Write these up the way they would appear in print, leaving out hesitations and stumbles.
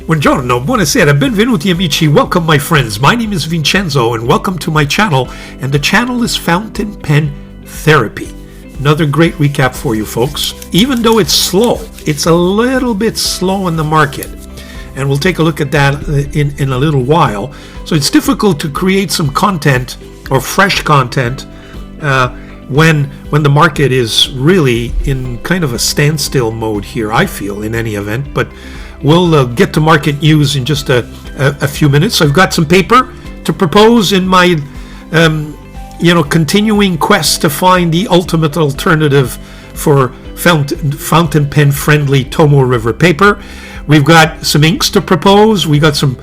Buongiorno, buonasera, benvenuti amici, welcome my friends. My name is Vincenzo and welcome to my channel, and the channel is Fountain Pen Therapy. Another great recap for you folks. Even though it's slow, it's a little bit slow in the market, and we'll take a look at that in a little while. So it's difficult to create some content or fresh content when the market is really in kind of a standstill mode here, I feel, in any event. But we'll get to market news in just a few minutes. I've got some paper to propose in my continuing quest to find the ultimate alternative for fountain pen friendly Tomo River paper. We've got some inks to propose. We got some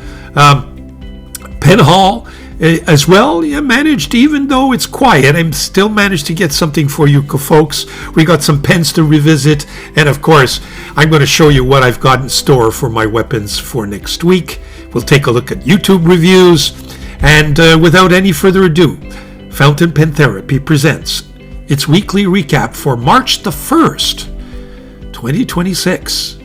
pen haul as well. Yeah, managed, even though it's quiet, I'm still managed to get something for you folks. We got some pens to revisit, and of course I'm going to show you what I've got in store for my weapons for next week. We'll take a look at YouTube reviews, and without any further ado, Fountain Pen Therapy presents its weekly recap for March the 1st, 2026.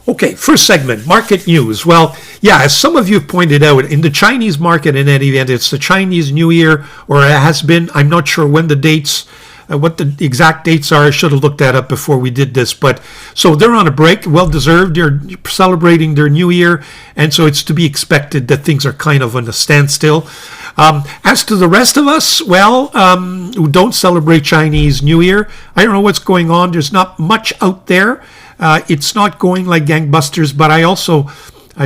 Okay, first segment, market news. Well, yeah, as some of you have pointed out, in the Chinese market in any event, it's the Chinese New Year, or it has been. I'm not sure when the dates, what the exact dates are. I should have looked that up before we did this. But so they're on a break, well-deserved. They're celebrating their New Year, and so it's to be expected that things are kind of on a standstill. As to the rest of us, well, who don't celebrate Chinese New Year, I don't know what's going on. There's not much out there. It's not going like gangbusters, but I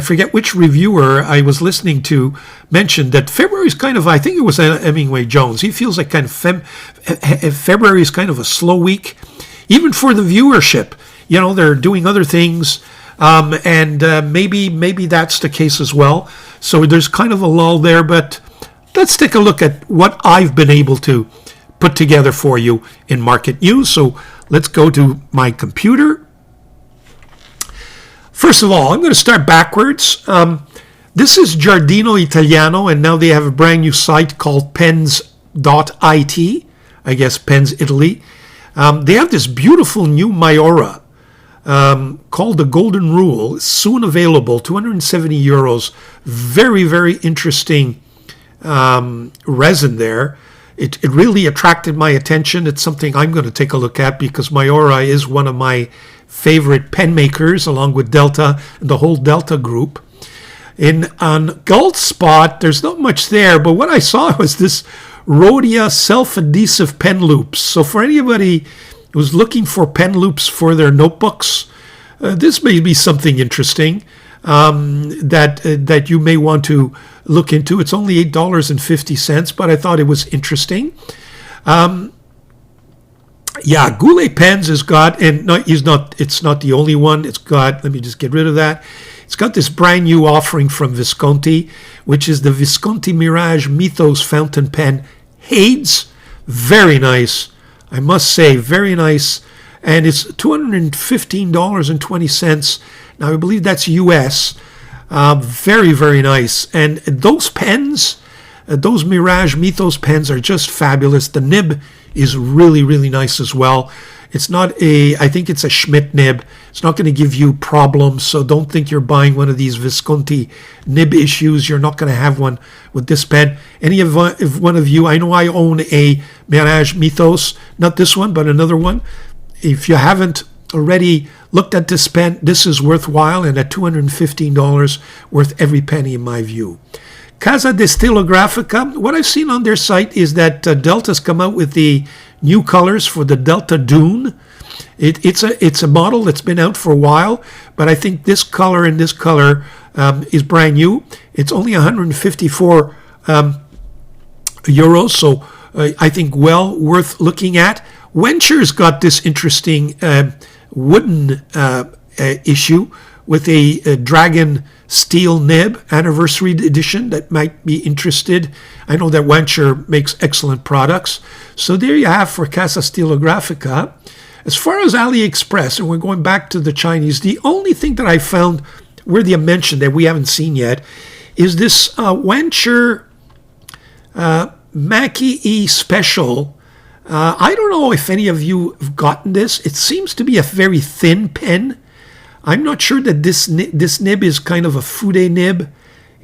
forget which reviewer I was listening to mentioned that February is kind of, I think it was Hemingway Jones. He feels like kind of February is kind of a slow week, even for the viewership. You know, they're doing other things, and maybe that's the case as well. So there's kind of a lull there, but let's take a look at what I've been able to put together for you in market news. So let's go to my computer. First of all, I'm going to start backwards. This is Giardino Italiano, and now they have a brand new site called pens.it, I guess Pens Italy. They have this beautiful new Mayora called the Golden Rule, soon available, 270 euros. Very, very interesting resin there. It really attracted my attention. It's something I'm going to take a look at because Mayora is one of my favorite pen makers, along with Delta and the whole Delta group. On Goldspot, there's not much there, but what I saw was this Rhodia self-adhesive pen loops. So for anybody who's looking for pen loops for their notebooks, this may be something interesting that you may want to look into. It's only $8.50, but I thought it was interesting. Yeah, Goulet Pens has got, and no, it's not the only one. It's got, let me just get rid of that. It's got this brand new offering from Visconti, which is the Visconti Mirage Mythos Fountain Pen Hades. Very nice, I must say, very nice. And it's $215.20. Now, I believe that's US. Very, very nice. And those pens, those Mirage Mythos pens are just fabulous. The nib is really, really nice as well. It's not I think it's a Schmidt nib. It's not going to give you problems, so don't think you're buying one of these Visconti nib issues. You're not going to have one with this pen. Any of one of you, I know I own a Mirage Mythos, not this one, but another one. If you haven't already looked at this pen, this is worthwhile, and at $215, worth every penny in my view. Casa Destilografica, what I've seen on their site is that Delta's come out with the new colors for the Delta Dune. It's a model that's been out for a while, but I think this color and this color is brand new. It's only 154 euros, so I think well worth looking at. Wencher's got this interesting wooden issue with a dragon steel nib, anniversary edition, that might be interested. I know that Wencher makes excellent products. So there you have for Casa Stilografica. As far as AliExpress, and we're going back to the Chinese, the only thing that I found worthy of mention that we haven't seen yet is this Wencher Mackie E Special. I don't know if any of you have gotten this. It seems to be a very thin pen. I'm not sure that this nib is kind of a Fude nib,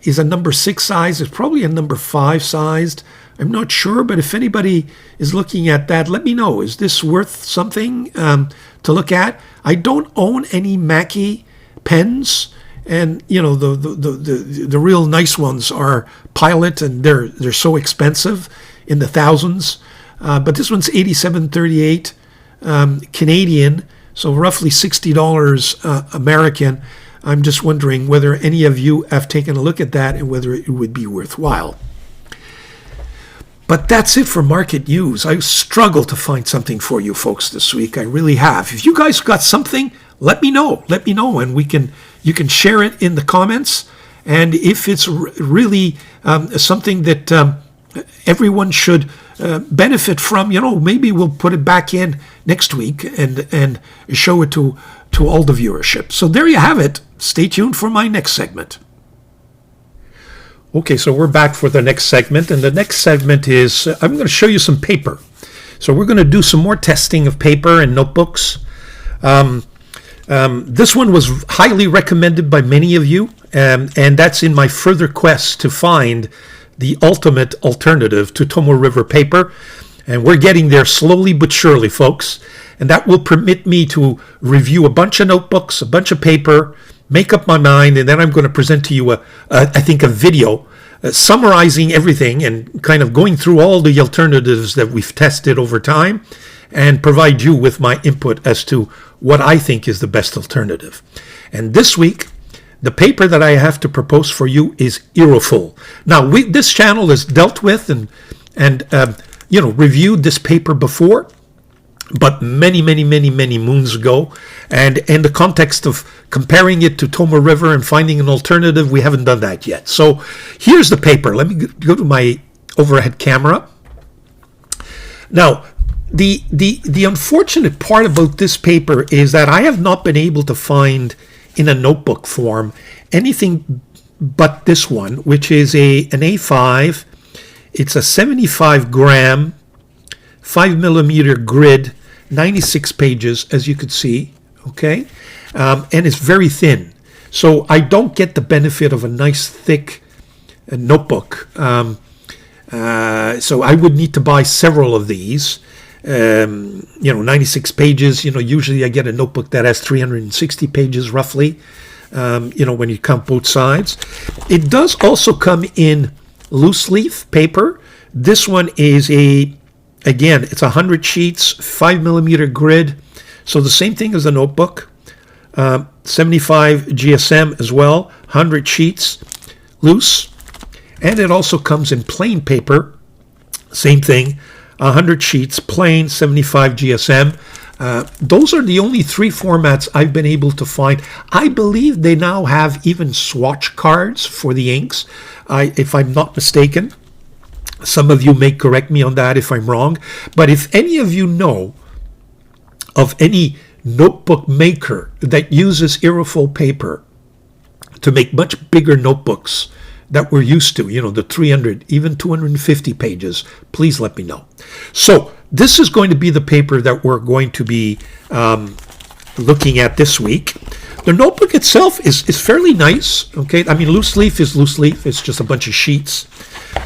is a number 6 size. It's probably a number 5 sized. I'm not sure, but if anybody is looking at that, let me know. Is this worth something to look at? I don't own any Mackie pens, and you know the real nice ones are Pilot, and they're so expensive, in the thousands. But this one's $87.38 Canadian. So roughly $60 American. I'm just wondering whether any of you have taken a look at that and whether it would be worthwhile. But that's it for market news. I struggled to find something for you folks this week. I really have. If you guys got something, let me know. Let me know, and you can share it in the comments. And if it's really something that everyone should benefit from, maybe we'll put it back in next week and show it to all the viewership. So there you have it. Stay tuned for my next segment. Okay, so we're back for the next segment, and the next segment is I'm going to show you some paper. So we're going to do some more testing of paper and notebooks. This one was highly recommended by many of you, and that's in my further quest to find the ultimate alternative to Tomoe River paper. And we're getting there slowly but surely, folks. And that will permit me to review a bunch of notebooks, a bunch of paper, make up my mind, and then I'm going to present to you, I think, a video summarizing everything and kind of going through all the alternatives that we've tested over time and provide you with my input as to what I think is the best alternative. And this week, the paper that I have to propose for you is IROFUL. Now, this channel has dealt with and reviewed this paper before, but many moons ago. And in the context of comparing it to Tomoe River and finding an alternative, we haven't done that yet. So here's the paper. Let me go to my overhead camera. Now, the unfortunate part about this paper is that I have not been able to find in a notebook form anything but this one, which is an A5. It's a 75 gram 5mm grid, 96 pages, as you could see, okay, and it's very thin, so I don't get the benefit of a nice thick notebook. So I would need to buy several of these. 96 pages, usually I get a notebook that has 360 pages roughly, when you count both sides. It does also come in loose leaf paper. This one is it's 100 sheets, 5mm grid, so the same thing as the notebook. 75 GSM as well, 100 sheets, loose. And it also comes in plain paper, same thing, 100 sheets, plain, 75 GSM. Those are the only three formats I've been able to find. I believe they now have even swatch cards for the inks, if I'm not mistaken. Some of you may correct me on that if I'm wrong. But if any of you know of any notebook maker that uses IROFUL paper to make much bigger notebooks that we're used to, the 300, even 250 pages, please let me know. So this is going to be the paper that we're going to be looking at this week. The notebook itself is fairly nice, okay? I mean, loose leaf is loose leaf. It's just a bunch of sheets.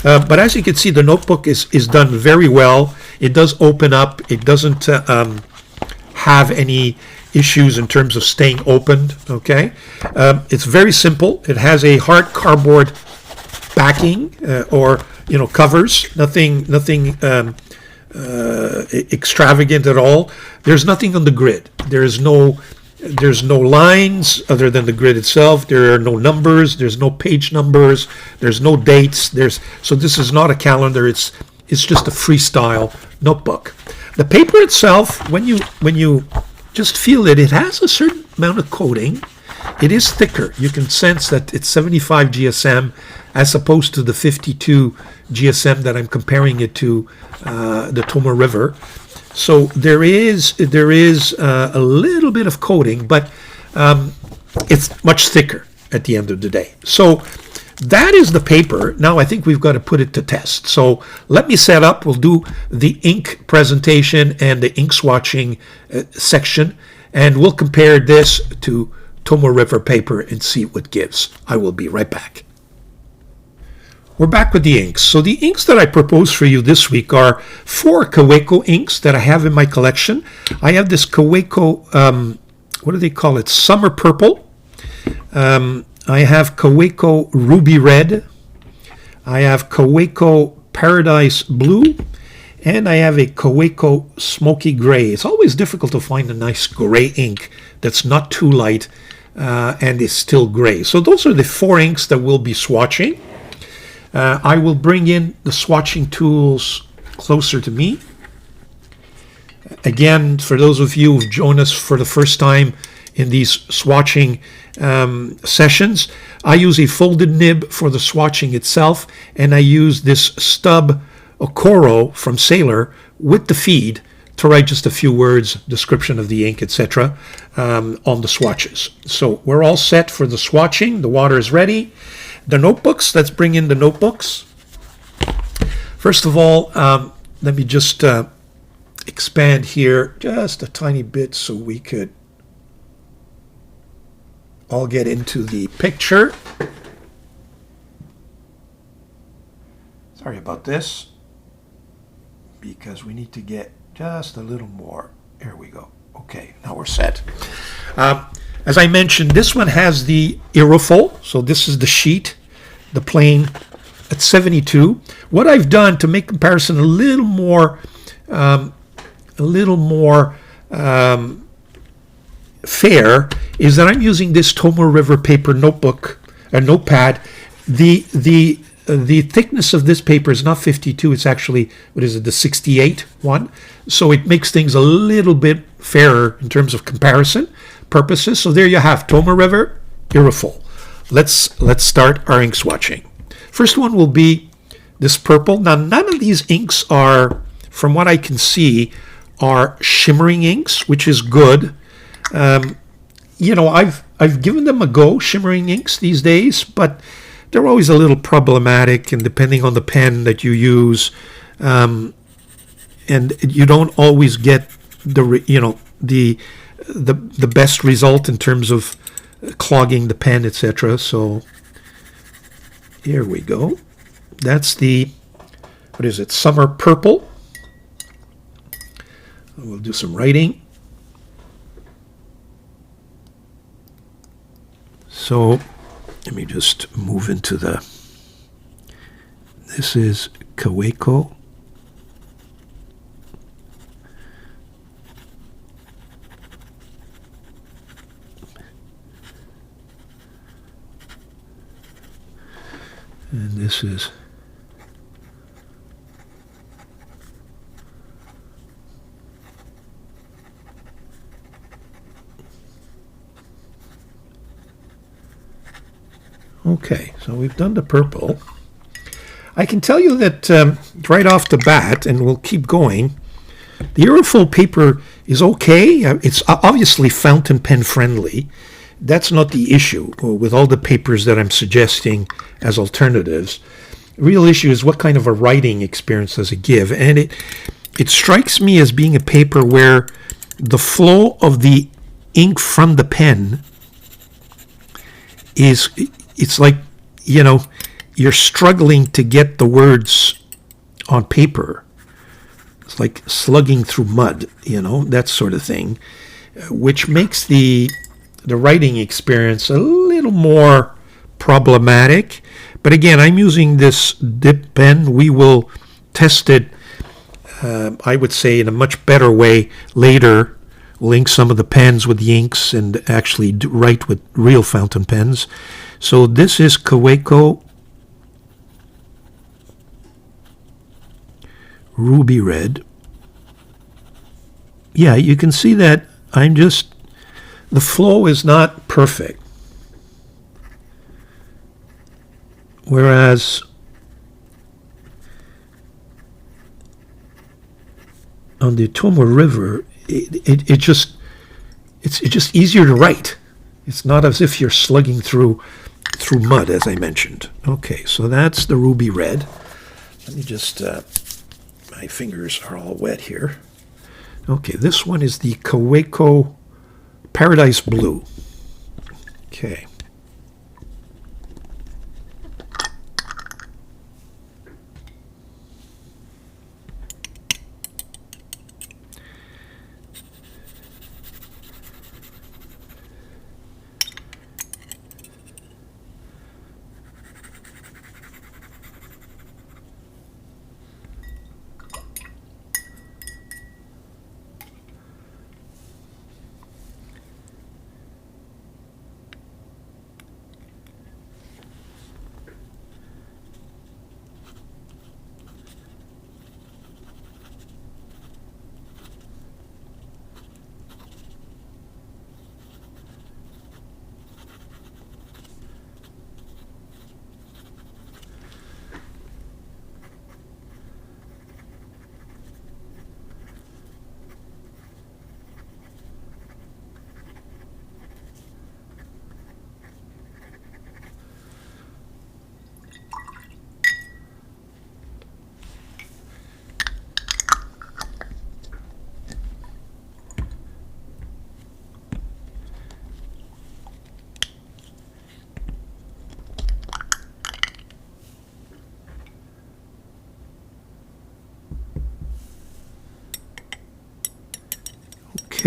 But as you can see, the notebook is done very well. It does open up. It doesn't have any issues in terms of staying opened, okay? It's very simple. It has a hard cardboard backing or, covers. Nothing extravagant at all. There's nothing on the grid. There's no lines other than the grid itself. There are no numbers. There's no page numbers. There's no dates. So this is not a calendar. It's just a freestyle notebook. The paper itself, when you just feel it, it has a certain amount of coating. It is thicker. You can sense that it's 75 GSM as opposed to the 52 GSM that I'm comparing it to, the Tomoe River. So there is a little bit of coating, but it's much thicker at the end of the day. So that is the paper. Now I think we've got to put it to test. So let me set up. We'll do the ink presentation and the ink swatching section, and we'll compare this to Tomoe River paper and see what gives. I will be right back. We're back with the inks. So the inks that I propose for you this week are 4 KAWECO inks that I have in my collection. I have this KAWECO, what do they call it? Summer Purple. I have KAWECO Ruby Red. I have KAWECO Paradise Blue. And I have a KAWECO Smoky Gray. It's always difficult to find a nice gray ink that's not too light and is still gray. So those are the 4 inks that we'll be swatching. I will bring in the swatching tools closer to me. Again, for those of you who've joined us for the first time in these swatching sessions, I use a folded nib for the swatching itself, and I use this stub Okoro from Sailor with the feed to write just a few words, description of the ink, etc., on the swatches. So we're all set for the swatching. The water is ready. The notebooks, let's bring in the notebooks. First of all, let me just expand here just a tiny bit so we could all get into the picture. Sorry about this, because we need to get just a little more. There we go. Okay, now we're set. As I mentioned, this one has the IROFUL, so this is the sheet, the plain at 72. What I've done to make comparison a little more fair is that I'm using this Tomoe River paper notebook, a notepad. The thickness of this paper is not 52, it's actually, the 68 one. So it makes things a little bit fairer in terms of comparison purposes. So there you have Tomoe River, IROFUL. Let's start our ink swatching. First one will be this purple. Now none of these inks are, from what I can see, are shimmering inks, which is good. I've given them a go, shimmering inks these days, but they're always a little problematic, and depending on the pen that you use, and you don't always get the best result in terms of clogging the pen, etc. So here we go. That's the, Summer Purple. We'll do some writing. So let me just move into this is KAWECO. And this is okay, so we've done the purple. I can tell you that right off the bat, and we'll keep going, the IROFUL paper is okay. It's obviously fountain pen friendly. that's not the issue with all the papers that I'm suggesting as alternatives. The real issue is what kind of a writing experience does it give? And it strikes me as being a paper where the flow of the ink from the pen it's like, you're struggling to get the words on paper. It's like slugging through mud, that sort of thing, which makes the writing experience a little more problematic. But again, I'm using this dip pen. We will test it, I would say, in a much better way later. We'll ink some of the pens with the inks and actually write with real fountain pens. So this is KAWECO Ruby Red. Yeah, you can see that the flow is not perfect. Whereas on the Tomoe River, it's just easier to write. It's not as if you're slugging through mud, as I mentioned. Okay, so that's the Ruby Red. Let me just, my fingers are all wet here. Okay, this one is the KAWECO Paradise Blue. Okay.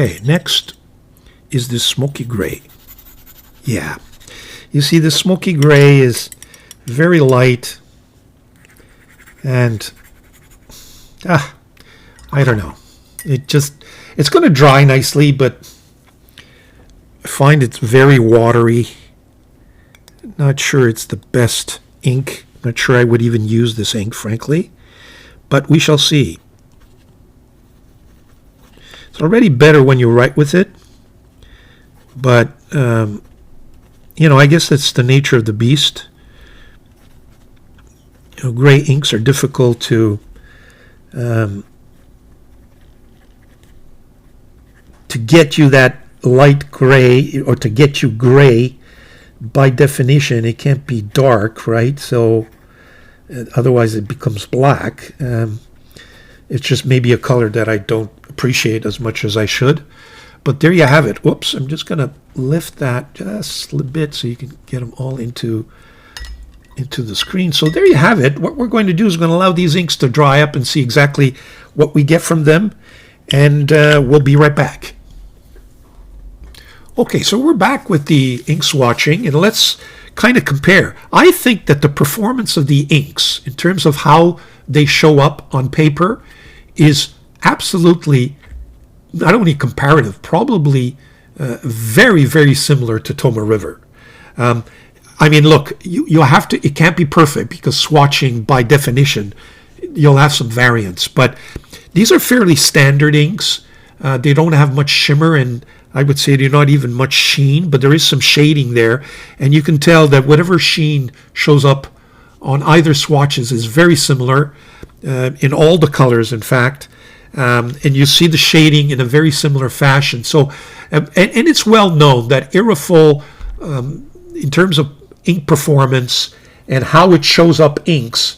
Okay, next is this smoky gray. Yeah, you see the smoky gray is very light and I don't know. It's going to dry nicely, but I find it's very watery. Not sure it's the best ink. Not sure I would even use this ink, frankly, but we shall see. It's already better when you write with it, but I guess that's the nature of the beast. Gray inks are difficult to get you that light gray, or to get you gray. By definition, it can't be dark, right? So otherwise it becomes black. It's just maybe a color that I don't appreciate as much as I should. But there you have it. Whoops, I'm just going to lift that just a bit so you can get them all into the screen. So there you have it. What we're going to do is we're going to allow these inks to dry up and see exactly what we get from them. And we'll be right back. Okay, so we're back with the ink swatching, and let's kind of compare. I think that the performance of the inks, in terms of how they show up on paper, is absolutely not only comparative, probably very, very similar to Tomoe River. I mean, look, you have to. It can't be perfect because swatching, by definition, you'll have some variance. But these are fairly standard inks. They don't have much shimmer, and I would say they're not even much sheen, but there is some shading there, and you can tell that whatever sheen shows up on either swatches is very similar in all the colors, in fact. and you see the shading in a very similar fashion. So, and it's well known that IROFUL, in terms of ink performance and how it shows up inks,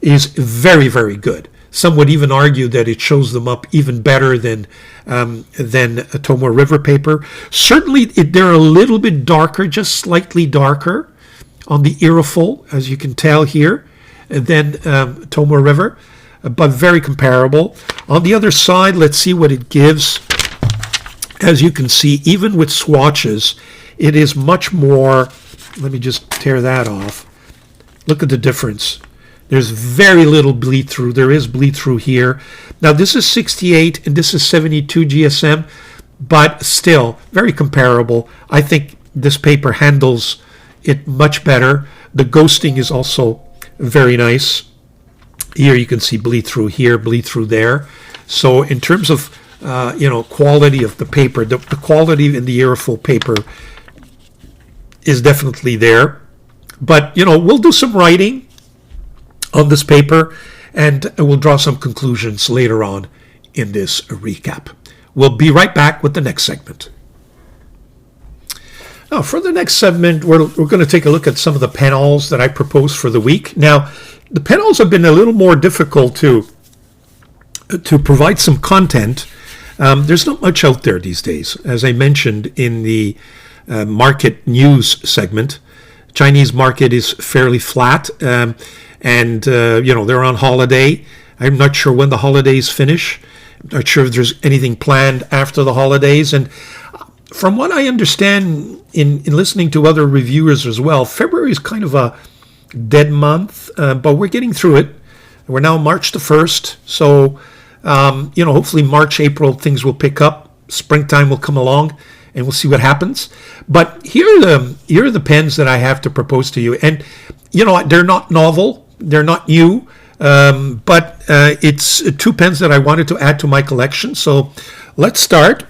is very, very good. Some would even argue that it shows them up even better than a Tomoe River paper. Certainly, they're a little bit darker, just slightly darker on the IROFUL, as you can tell here, than Tomoe River, but very comparable. On the other side, let's see what it gives. As you can see, even with swatches, it is much more. Let me just tear that off. Look at the difference. There's very little bleed through. There is bleed through here. Now this is 68 and this is 72 GSM, but still very comparable. I think this paper handles it much better. The ghosting is also very nice. Here you can see bleed through here, bleed through there. So in terms of quality of the paper, the quality in the IROFUL paper is definitely there. But we'll do some writing on this paper, and we'll draw some conclusions later on in this recap. We'll be right back with the next segment. Now, for the next segment, we're going to take a look at some of the panels that I proposed for the week. Now, the panels have been a little more difficult to provide some content. There's not much out there these days. As I mentioned in the market news segment, Chinese market is fairly flat. And they're on holiday. I'm not sure when the holidays finish. I'm not sure if there's anything planned after the holidays. And from what I understand in listening to other reviewers as well, February is kind of a dead month, but we're getting through it. We're now March the 1st. So, hopefully March, April, things will pick up. Springtime will come along, and we'll see what happens. But here are the pens that I have to propose to you. And, they're not novel. They're not new, but it's two pens that I wanted to add to my collection. So let's start.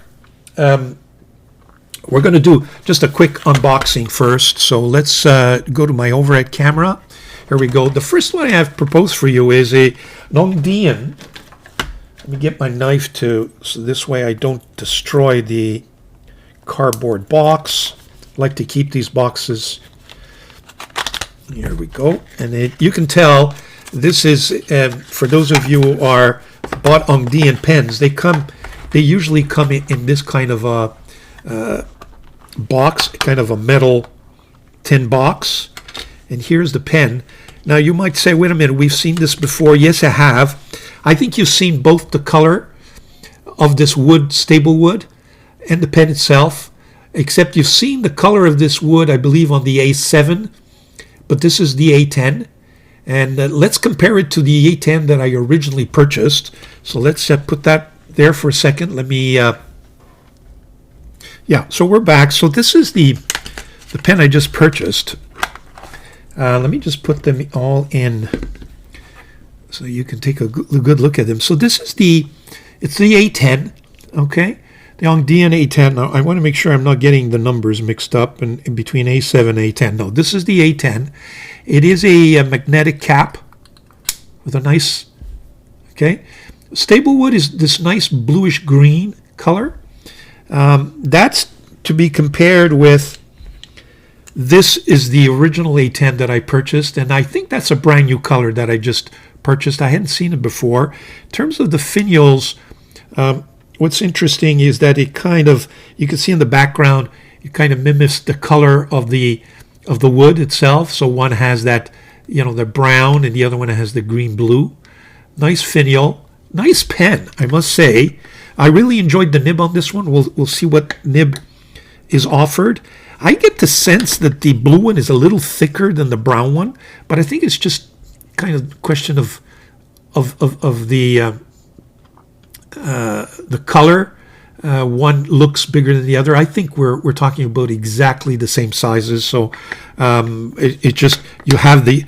We're going to do just a quick unboxing first. So let's go to my overhead camera. Here we go. The first one I have proposed for you is a Dieman. Let me get my knife so this way I don't destroy the cardboard box. I like to keep these boxes. Here we go. And you can tell this is, for those of you who are bought Dieman pens, they usually come in this kind of a box, kind of a metal tin box. And here's the pen. Now you might say, wait a minute, we've seen this before. Yes, I have. I think you've seen both the color of this wood, stable wood, and the pen itself, except you've seen the color of this wood, I believe, on the A7. But this is the A10, and let's compare it to the A10 that I originally purchased. So let's put that there for a second. Let me, so we're back. So this is the pen I just purchased. Let me just put them all in so you can take a good look at them. So this is it's the A10, okay? The Dieman A10. Now, I want to make sure I'm not getting the numbers mixed up in between A7 and A10. No, this is the A10. It is a magnetic cap with a nice, stable wood is this nice bluish green color. That's to be compared with, this is the original A10 that I purchased, and I think that's a brand new color that I just purchased. I hadn't seen it before. In terms of the finials, what's interesting is that it kind of, you can see in the background, it kind of mimics the color of the wood itself. So one has that, the brown, and the other one has the green blue. Nice finial, nice pen, I must say. I really enjoyed the nib on this one. We'll see what nib is offered. I get the sense that the blue one is a little thicker than the brown one, but I think it's just kind of a question of the color. One looks bigger than the other. I think we're talking about exactly the same sizes. So it just, you have the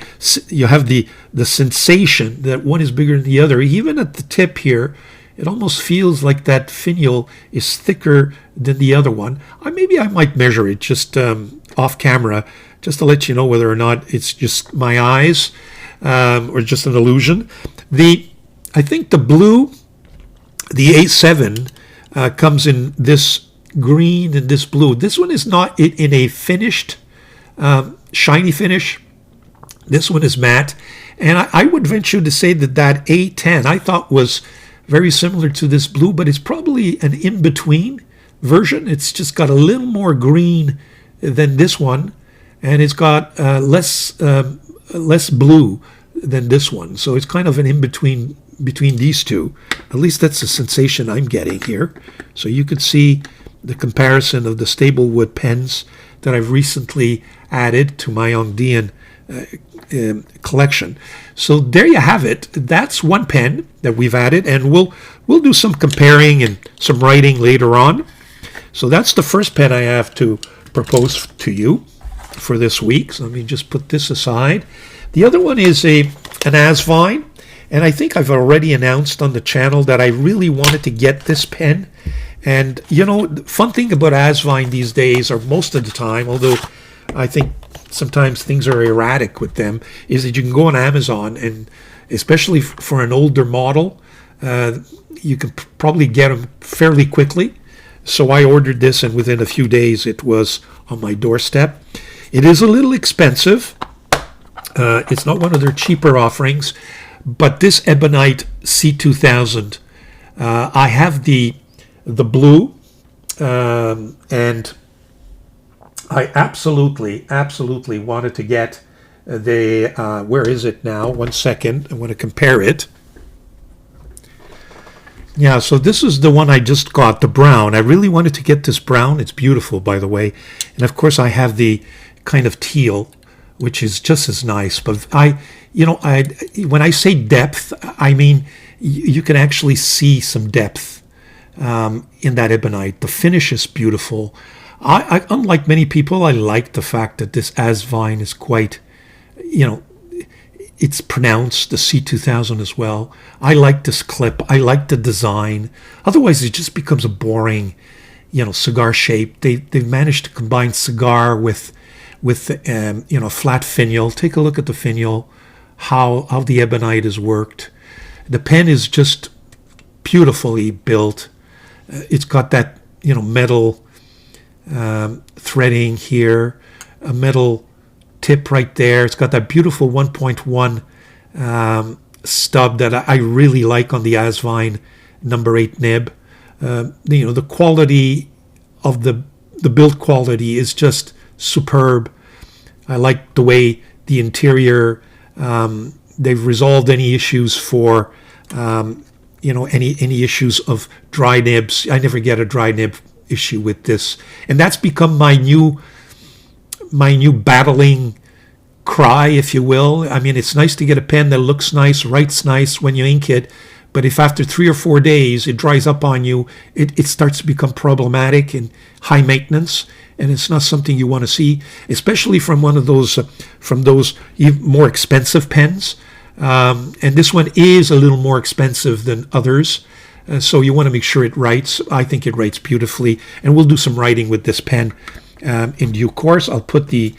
sensation that one is bigger than the other. Even at the tip here, it almost feels like that finial is thicker than the other one. Maybe I might measure it just off camera, just to let you know whether or not it's just my eyes or just an illusion. I think the blue The A7 comes in this green and this blue. This one is not in a finished, shiny finish. This one is matte. And I would venture to say that that A10 I thought was very similar to this blue, but it's probably an in-between version. It's just got a little more green than this one, and it's got less blue than this one. So it's kind of an in-between between these two. At least that's the sensation I'm getting here. So you could see the comparison of the stable wood pens that I've recently added to my Dieman collection. So there you have it. That's one pen that we've added, and we'll do some comparing and some writing later on. So that's the first pen I have to propose to you for this week. So let me just put this aside. The other one is an Asvine, and I think I've already announced on the channel that I really wanted to get this pen. And you know, the fun thing about Asvine these days, or most of the time, although I think sometimes things are erratic with them, is that you can go on Amazon, and especially for an older model, you can probably get them fairly quickly. So I ordered this, and within a few days it was on my doorstep. It is a little expensive. It's not one of their cheaper offerings, but this Ebonite C2000, I have the blue, and I absolutely wanted to get the, where is it now? 1 second, I want to compare it. Yeah, so this is the one I just got, the brown. I really wanted to get this brown. It's beautiful, by the way. And of course I have the kind of teal, which is just as nice. But when I say depth, I mean you can actually see some depth in that Ebonite. The finish is beautiful. I unlike many people, I like the fact that this Asvine is quite, it's pronounced, the C2000 as well. I like this clip. I like the design. Otherwise, it just becomes a boring, cigar shape. They've managed to combine cigar with flat finial. Take a look at the finial, how the Ebonite is worked. The pen is just beautifully built. It's got that, metal threading here, a metal tip right there. It's got that beautiful 1.1 stub that I really like on the Asvine number 8 nib. The quality of the build quality is just superb. I like the way the interior, they've resolved any issues for any issues of dry nibs. I never get a dry nib issue with this, and that's become my new battling cry, if you will. I mean, it's nice to get a pen that looks nice, writes nice when you ink it, but if after 3 or 4 days it dries up on you, it starts to become problematic and high maintenance, and it's not something you want to see, especially from one of those more expensive pens. And this one is a little more expensive than others, so you want to make sure it writes. I think it writes beautifully, and we'll do some writing with this pen in due course. I'll put the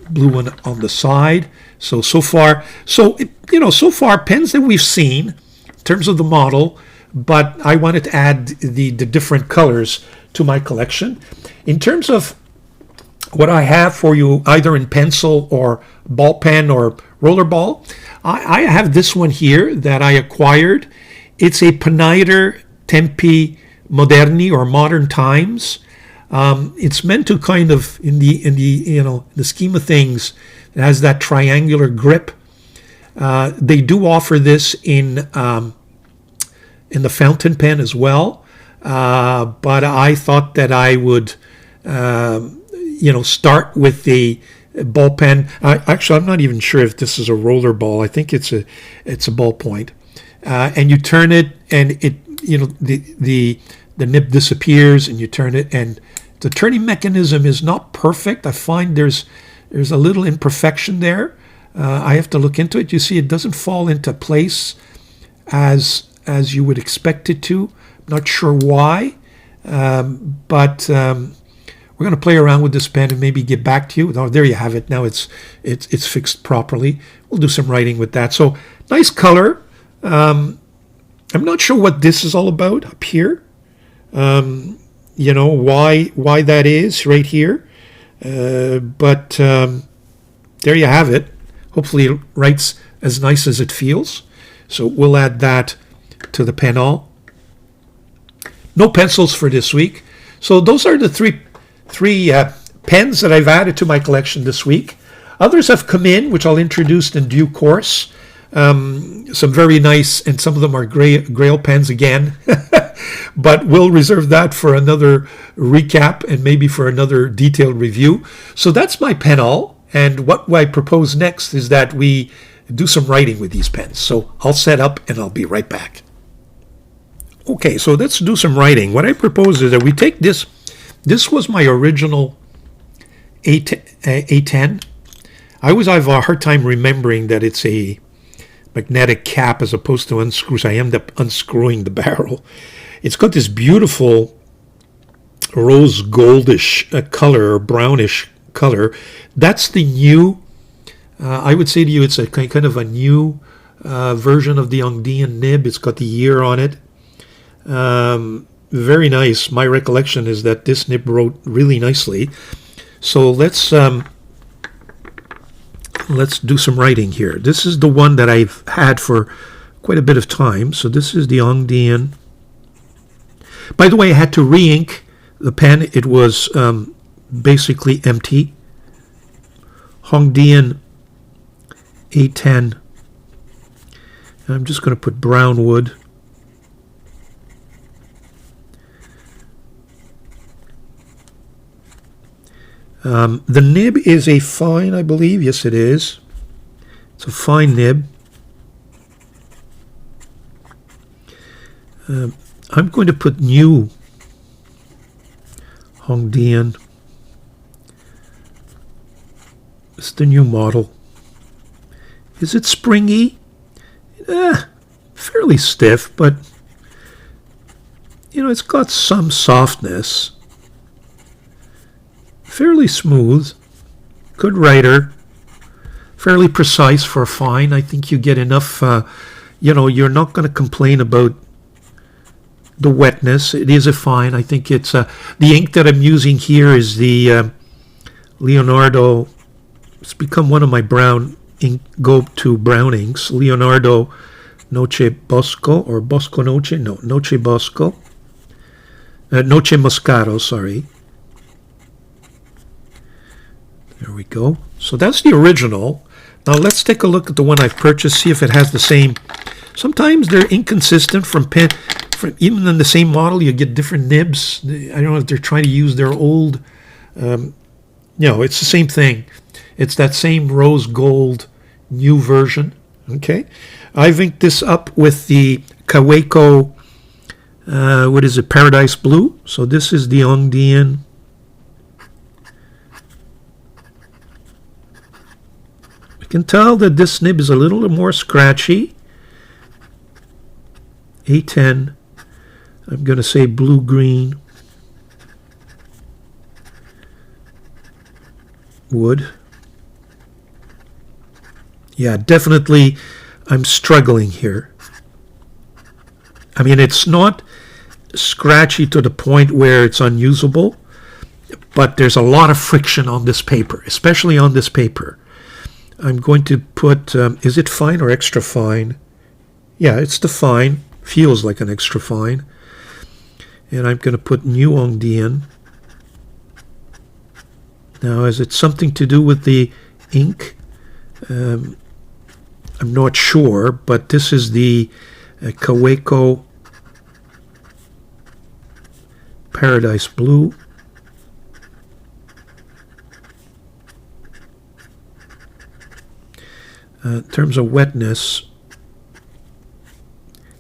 blue one on the side. So far pens that we've seen in terms of the model, but I wanted to add the different colors to my collection. In terms of what I have for you, either in pencil or ball pen or roller ball, I have this one here that I acquired. It's a Peniter Tempi Moderni, or Modern Times. It's meant to kind of, in the scheme of things, it has that triangular grip. They do offer this in the fountain pen as well, but I thought that I would, start with the ball pen. Actually, I'm not even sure if this is a roller ball. I think it's a ballpoint, and you turn it, and the nib disappears, and you turn it, and the turning mechanism is not perfect. I find there's a little imperfection there. I have to look into it. You see, it doesn't fall into place as you would expect it to. I'm not sure why, but we're going to play around with this pen and maybe get back to you. Oh, there you have it. Now it's fixed properly. We'll do some writing with that. So nice color. I'm not sure what this is all about up here. You know, why that is right here. But there you have it. Hopefully it writes as nice as it feels. So we'll add that to the panel. No pencils for this week. So those are the three pens that I've added to my collection this week. Others have come in, which I'll introduce in due course. Some very nice, and some of them are Grail pens again. But we'll reserve that for another recap and maybe for another detailed review. So that's my pen all. And what I propose next is that we do some writing with these pens. So I'll set up and I'll be right back. Okay, so let's do some writing. What I propose is that we take this. This was my original A10. I always have a hard time remembering that it's a magnetic cap as opposed to unscrew. So I end up unscrewing the barrel. It's got this beautiful rose goldish color, or brownish color. That's the new, I would say to you, it's a kind of a new version of the Ongdian nib. It's got the year on it. Very nice. My recollection is that this nib wrote really nicely. So let's do some writing here. This is the one that I've had for quite a bit of time. So this is the Ongdian. By the way, I had to re-ink the pen. It was basically empty. Ongdian A10. I'm just going to put brown wood. The nib is a fine, I believe. Yes, it is. It's a fine nib. I'm going to put new Ongdian. It's the new model. Is it springy? Fairly stiff, but you know, it's got some softness. Fairly smooth, good writer, fairly precise for a fine. I think you get enough, you know, you're not going to complain about the wetness. It is a fine. I think it's, the ink that I'm using here is the Leonardo. It's become one of my brown ink go-to brown inks. Leonardo Noce Bosco, or Bosco Noce, no, Noce Bosco. Noce Moscato, sorry. There we go. So that's the original. Now let's take a look at the one I've purchased, see if it has the same. Sometimes they're inconsistent from pen. Even in the same model, you get different nibs. I don't know if they're trying to use their old. No, it's the same thing. It's that same rose gold new version. Okay, I've inked this up with the KAWECO. What is it? Paradise Blue. So this is the Ongdian. I can tell that this nib is a little more scratchy. A10. I'm going to say blue-green wood. Yeah, definitely I'm struggling here. I mean, it's not scratchy to the point where it's unusable, but there's a lot of friction on this paper, especially on this paper. I'm going to put, is it fine or extra fine? Yeah, it's the fine. Feels like an extra fine. And I'm going to put new Ongdian. Now, is it something to do with the ink? I'm not sure, but this is the KAWECO Paradise Blue. In terms of wetness,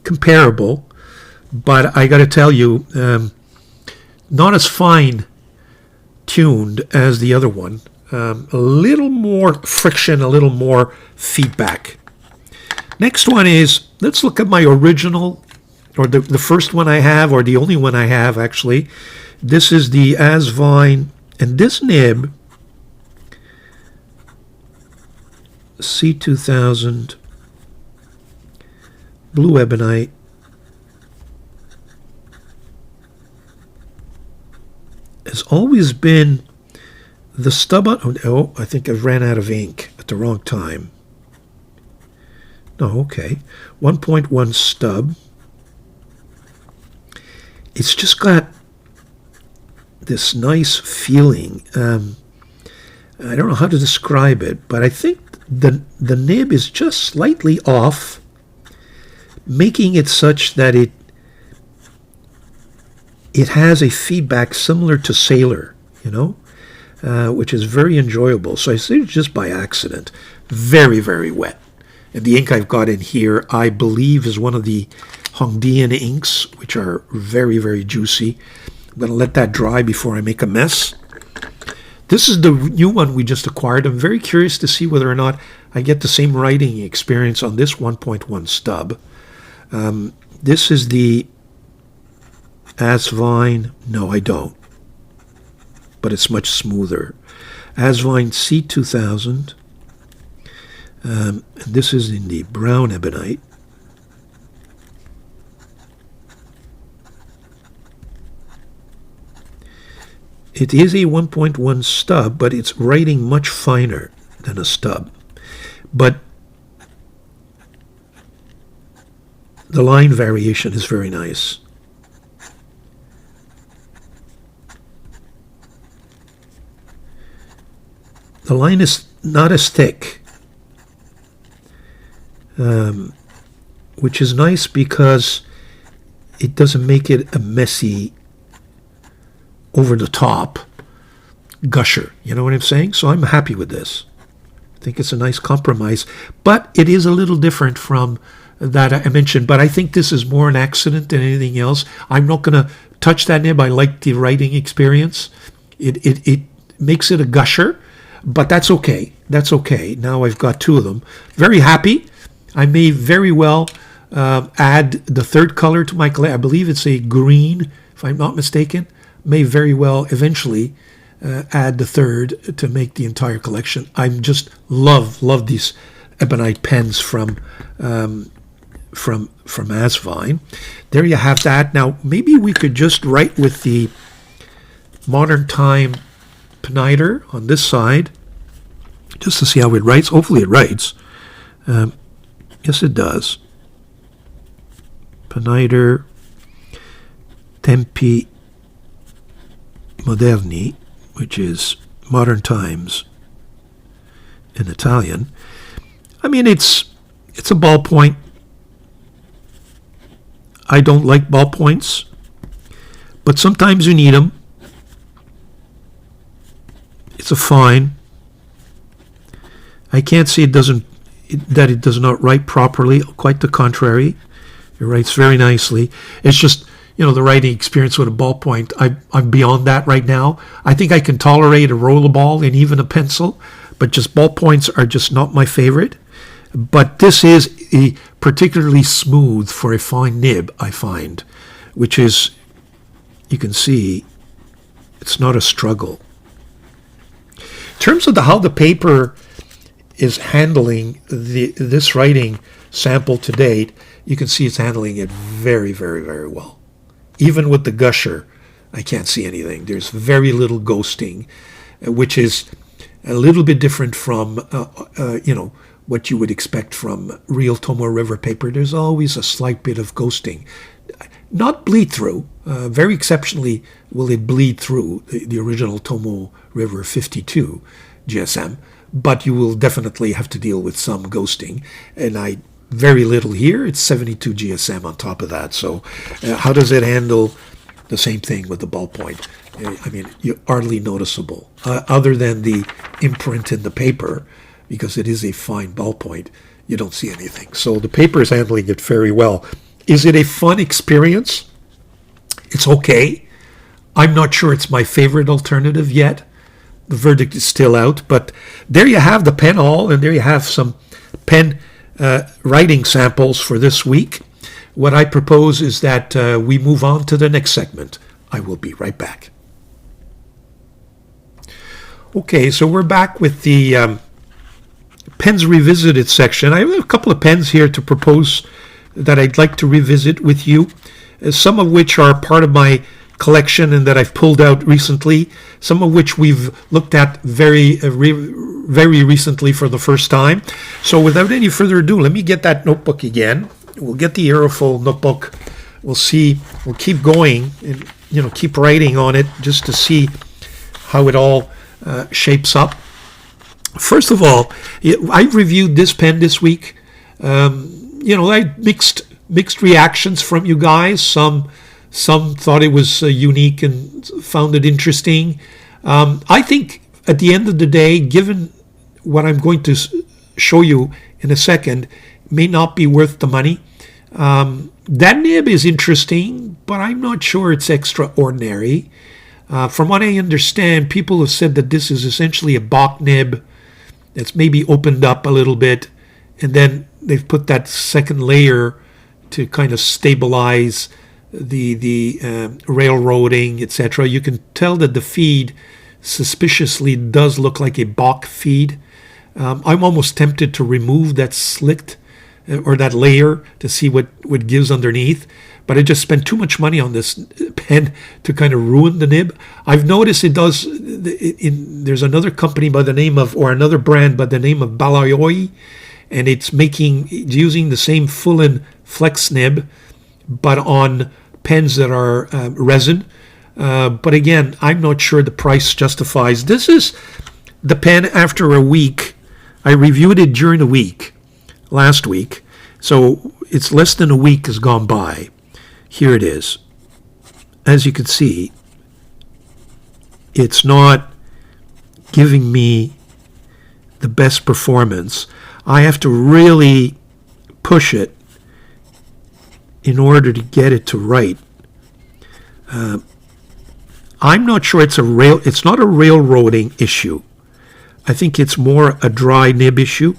comparable, but I got to tell you, not as fine tuned as the other one. A little more friction, a little more feedback. Next one is, let's look at my original, or the first one I have, or the only one I have actually. This is the Asvine, and this nib, C2000 Blue Ebonite. has always been the stub on, oh, I think I've ran out of ink at the wrong time. No, okay. 1.1 stub. It's just got this nice feeling. I don't know how to describe it, but I think the nib is just slightly off, making it such that it has a feedback similar to Sailor, which is very enjoyable. So I say it's just by accident. Very, very wet. And the ink I've got in here, I believe, is one of the Hongdian inks, which are very, very juicy. I'm going to let that dry before I make a mess. This is the new one we just acquired. I'm very curious to see whether or not I get the same writing experience on this 1.1 stub. This is the Asvine. No, I don't. But it's much smoother. Asvine C2000. And this is in the brown ebonite. It is a 1.1 stub, but it's writing much finer than a stub. But the line variation is very nice. The line is not as thick, which is nice because it doesn't make it a messy, over the top gusher. You know what I'm saying? So I'm happy with this. I think it's a nice compromise, but it is a little different from that I mentioned. But I think this is more an accident than anything else. I'm not going to touch that nib. I like the writing experience. It makes it a gusher, but that's okay. That's okay. Now I've got two of them. Very happy. I may very well add the third color to my collection. I believe it's a green, if I'm not mistaken. May very well eventually add the third to make the entire collection. I just love these ebonite pens from Asvine. There you have that. Now maybe we could just write with the Modern Time Peniter on this side, just to see how it writes. Hopefully it writes. Yes, it does. Peniter Tempi Moderni, which is modern times in Italian. I mean, it's a ballpoint. I don't like ballpoints, but sometimes you need them. It's a fine. I can't say that it does not write properly. Quite the contrary. It writes very nicely. It's just, the writing experience with a ballpoint, I'm beyond that right now. I think I can tolerate a rollerball and even a pencil, but just ballpoints are just not my favorite. But this is particularly smooth for a fine nib, I find, which is, you can see, it's not a struggle. In terms of how the paper is handling this writing sample to date, you can see it's handling it very, very, very well. Even with the gusher, I can't see anything. There's very little ghosting, which is a little bit different from, what you would expect from real Tomoe River paper. There's always a slight bit of ghosting. Not bleed through. Very exceptionally will it bleed through the original Tomoe River 52 GSM, but you will definitely have to deal with some ghosting. And very little here. It's 72 GSM on top of that. So how does it handle the same thing with the ballpoint? I mean, you're hardly noticeable, other than the imprint in the paper, because it is a fine ballpoint. You don't see anything. So the paper is handling it very well. Is it a fun experience? It's okay. I'm not sure it's my favorite alternative yet. The verdict is still out. But there you have the pen all, and there you have some pen writing samples for this week. What I propose is that we move on to the next segment. I will be right back. Okay, so we're back with the Pens Revisited section. I have a couple of pens here to propose that I'd like to revisit with you, some of which are part of my collection and that I've pulled out recently, some of which we've looked at very recently for the first time. So without any further ado, let me get that notebook again. We'll get the IROFUL notebook. We'll keep going and keep writing on it just to see how it all shapes up. First of all, I reviewed this pen this week. I mixed reactions from you guys. Some thought it was unique and found it interesting. I think at the end of the day, given what I'm going to show you in a second, may not be worth the money. That nib is interesting, but I'm not sure it's extraordinary. From what I understand, people have said that this is essentially a Bach nib that's maybe opened up a little bit, and then they've put that second layer to kind of stabilize the railroading, etc. You can tell that the feed suspiciously does look like a Bach feed. I'm almost tempted to remove that slit or that layer to see what gives underneath, but I just spent too much money on this pen to kind of ruin the nib. I've noticed it does. There's another company by the name of, or another brand by the name of Balayoi, and it's using the same Fullen flex nib, but on pens that are resin. But again, I'm not sure the price justifies. This is the pen after a week. I reviewed it during the week, last week. So it's less than a week has gone by. Here it is. As you can see, it's not giving me the best performance. I have to really push it in order to get it to write. I'm not sure it's not a railroading issue. I think it's more a dry nib issue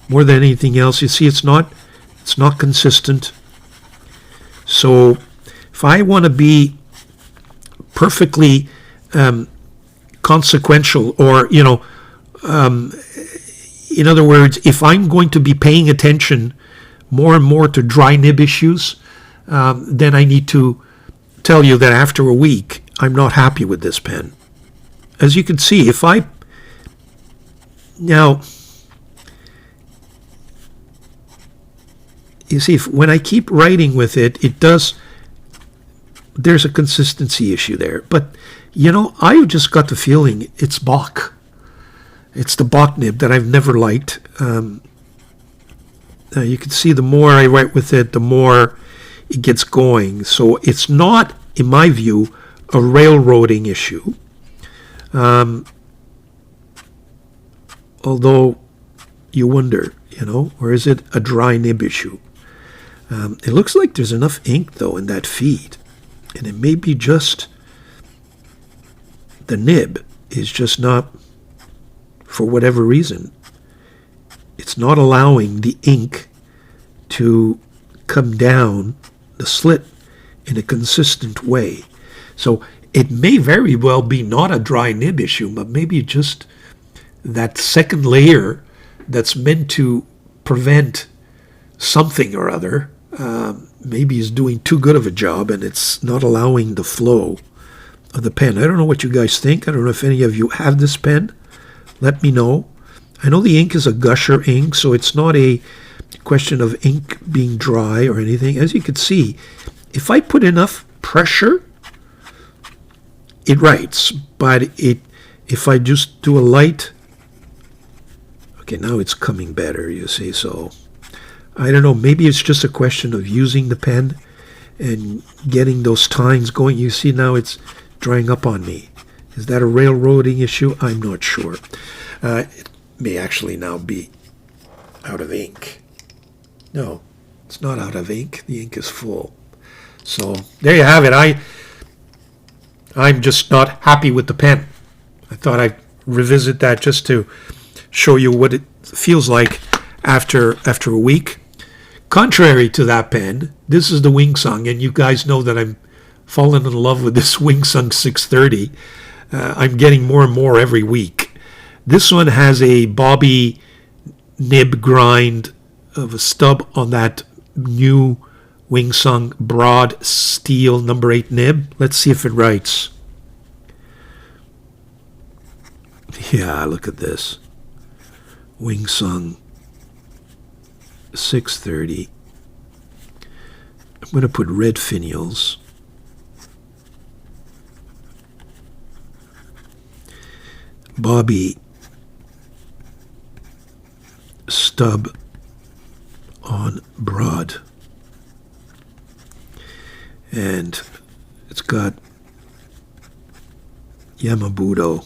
more than anything else. You see, it's not consistent. So if I want to be perfectly consequential, or in other words, if I'm going to be paying attention more and more to dry nib issues, then I need to tell you that after a week, I'm not happy with this pen. As you can see, you see, when I keep writing with it, there's a consistency issue there. But, I've just got the feeling it's Bach. It's the Bach nib that I've never liked. You can see the more I write with it, the more it gets going. So it's not, in my view, a railroading issue. Although you wonder, or is it a dry nib issue? It looks like there's enough ink, though, in that feed. And it may be just the nib is just not, for whatever reason, it's not allowing the ink to come down the slit in a consistent way. So it may very well be not a dry nib issue, but maybe just that second layer that's meant to prevent something or other maybe is doing too good of a job, and it's not allowing the flow of the pen. I don't know what you guys think. I don't know if any of you have this pen. Let me know. I know the ink is a gusher ink, so it's not a question of ink being dry or anything. As you can see, if I put enough pressure, it writes. But if I just do a light, okay, now it's coming better, you see. So I don't know, maybe it's just a question of using the pen and getting those tines going. You see, now it's drying up on me. Is that a railroading issue? I'm not sure. It may actually now be out of ink. No, it's not out of ink. The ink is full. So there you have it. I'm just not happy with the pen. I thought I'd revisit that just to show you what it feels like after a week. Contrary to that pen, this is the Wingsung, and you guys know that I'm fallen in love with this Wingsung 630. I'm getting more and more every week. This one has a bobby nib grind of a stub on that new Wingsung Broad Steel number 8 nib. Let's see if it writes. Yeah, look at this. Wingsung 630. I'm going to put red finials. Bobby stub on broad. And it's got Yamabudo.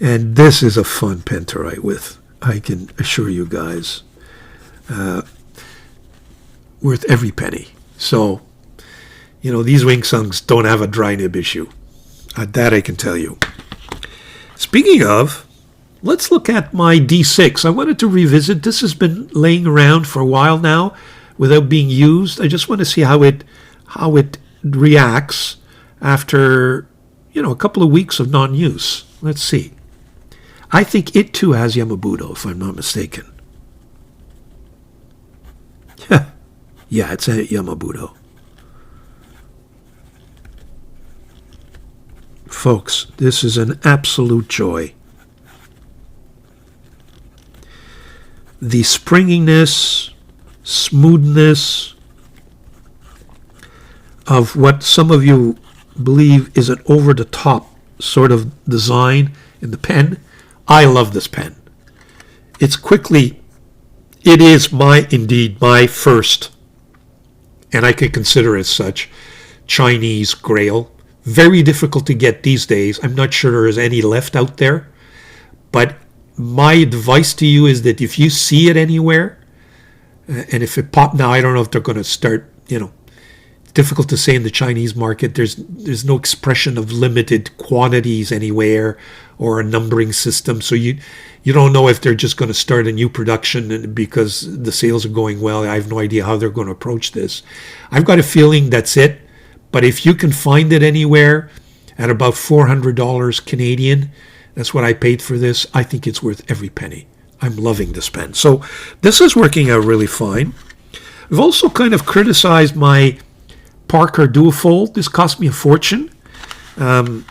And this is a fun pen to write with, I can assure you guys. Worth every penny. So, these Wingsungs don't have a dry nib issue. That I can tell you. Speaking of, let's look at my D6. I wanted to revisit. This has been laying around for a while now without being used. I just want to see how it reacts after, a couple of weeks of non-use. Let's see. I think it too has Yamabudo, if I'm not mistaken. Yeah, it's a Yamabudo. Folks, this is an absolute joy. The springiness, smoothness of what some of you believe is an over-the-top sort of design in the pen. I love this pen. It is indeed my first, and I can consider it as such, Chinese Grail. Very difficult to get these days. I'm not sure there is any left out there. But my advice to you is that if you see it anywhere, and if it popped now, I don't know if they're going to start, difficult to say in the Chinese market. There's no expression of limited quantities anywhere or a numbering system. So you don't know if they're just going to start a new production because the sales are going well. I have no idea how they're going to approach this. I've got a feeling that's it. But if you can find it anywhere at about $400 Canadian, that's what I paid for this. I think it's worth every penny. I'm loving this pen. So this is working out really fine. I've also kind of criticized my Parker Duofold. This cost me a fortune. I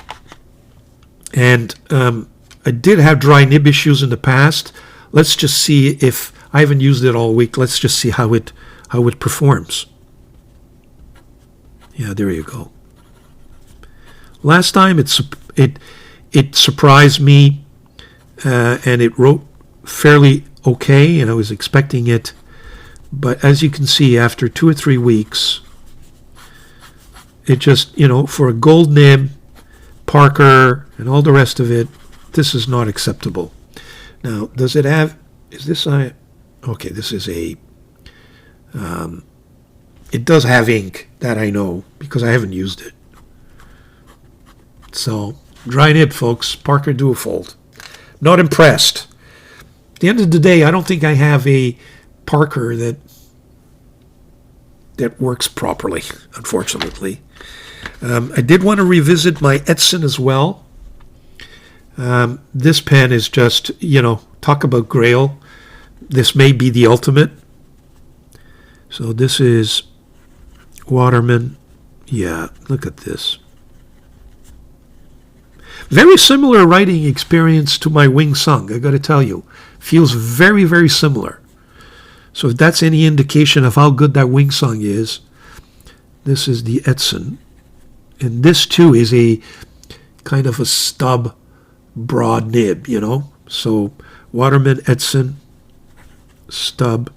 did have dry nib issues in the past. Let's just see if I haven't used it all week. Let's just see how it performs. Yeah, there you go. Last time it surprised me, and it wrote fairly okay, and I was expecting it. But as you can see, after 2 or 3 weeks, it just, for a gold nib, Parker, and all the rest of it, this is not acceptable. Now, does it have, is this okay, this is a, it does have ink, that I know, because I haven't used it. So, dry nib, folks, Parker Duofold. Not impressed. At the end of the day, I don't think I have a Parker that works properly, unfortunately. I did want to revisit my Edson as well. This pen is just, talk about Grail. This may be the ultimate. So this is Waterman. Yeah, look at this. Very similar writing experience to my Wingsung, I got to tell you. Feels very, very similar. So if that's any indication of how good that Wingsung is, this is the Edson. And this too is a kind of a stub broad nib, So Waterman, Edson, stub.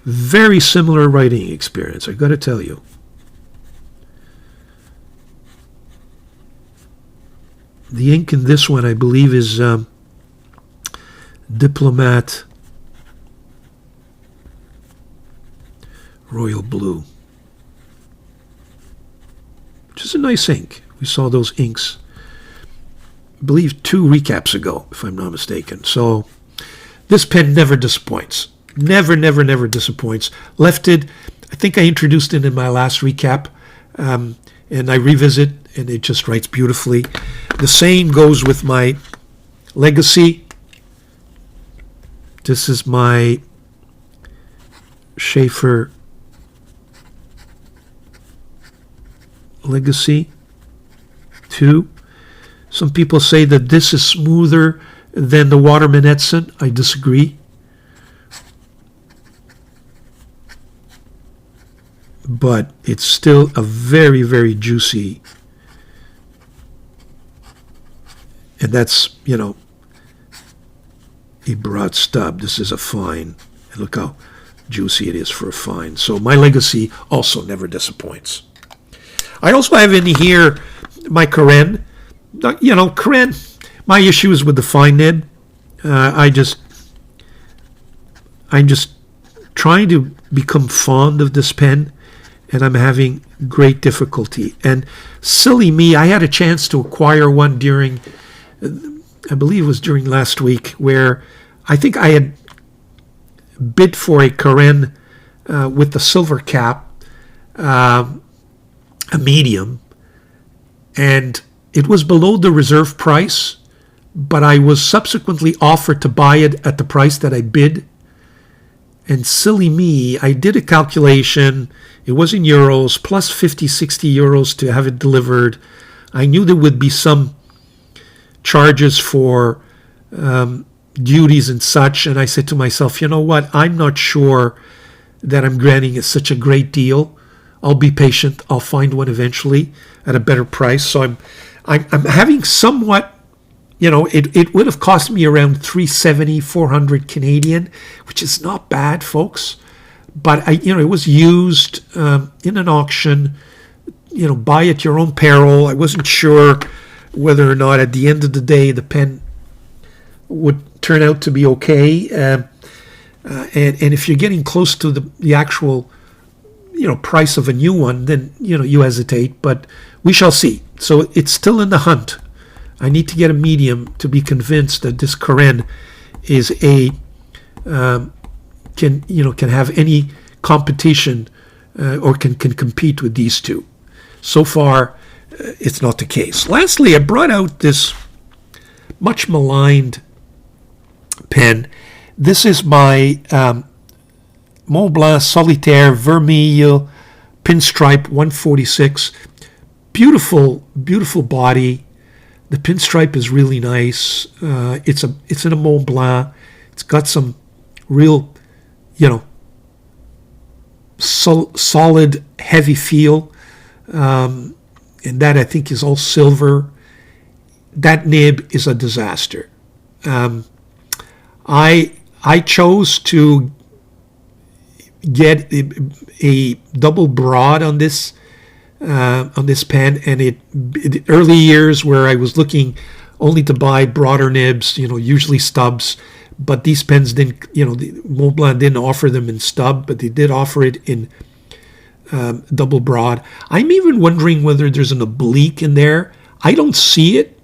Very similar writing experience, I got to tell you. The ink in this one, I believe, is Diplomat Royal Blue, which is a nice ink. We saw those inks, I believe, 2 recaps ago, if I'm not mistaken. So this pen never disappoints. Never, never, never disappoints. Lefted, I think I introduced it in my last recap, and I revisit, and it just writes beautifully. The same goes with my Legacy. This is my Schaefer Legacy 2. Some people say that this is smoother than the Waterman Edson. I disagree. But it's still a very, very juicy. And that's, a broad stub. This is a fine. And look how juicy it is for a fine. So my Legacy also never disappoints. I also have in here my Karen. Karen, my issue is with the fine nib. I'm just trying to become fond of this pen, and I'm having great difficulty. And silly me, I had a chance to acquire one during, I believe it was during last week, where I think I had bid for a Karen with the silver cap, a medium, and it was below the reserve price, but I was subsequently offered to buy it at the price that I bid. And silly me, I did a calculation. It was in euros, plus 50, 60 euros to have it delivered. I knew there would be some charges for duties and such. And I said to myself, you know what? I'm not sure that I'm granting it such a great deal. I'll be patient. I'll find one eventually at a better price. So I'm having somewhat, it would have cost me around 370, 400 Canadian, which is not bad, folks. But it was used in an auction. Buy at your own peril. I wasn't sure whether or not at the end of the day the pen would turn out to be okay. And if you're getting close to the actual price of a new one, then you hesitate, but we shall see. So it's still in the hunt. I need to get a medium to be convinced that this Karen is can have any competition or can compete with these two. So far, it's not the case. Lastly, I brought out this much maligned pen. This is my Mont Blanc Solitaire Vermeil Pinstripe 146. Beautiful, beautiful body. The pinstripe is really nice. It's in a Mont Blanc. It's got some real, solid, heavy feel. And that I think is all silver. That nib is a disaster. I chose to get a double broad on this pen, and it early years where I was looking only to buy broader nibs, usually stubs, but these pens didn't, the Mont Blanc didn't offer them in stub, but they did offer it in double broad. I'm even wondering whether there's an oblique in there. I don't see it.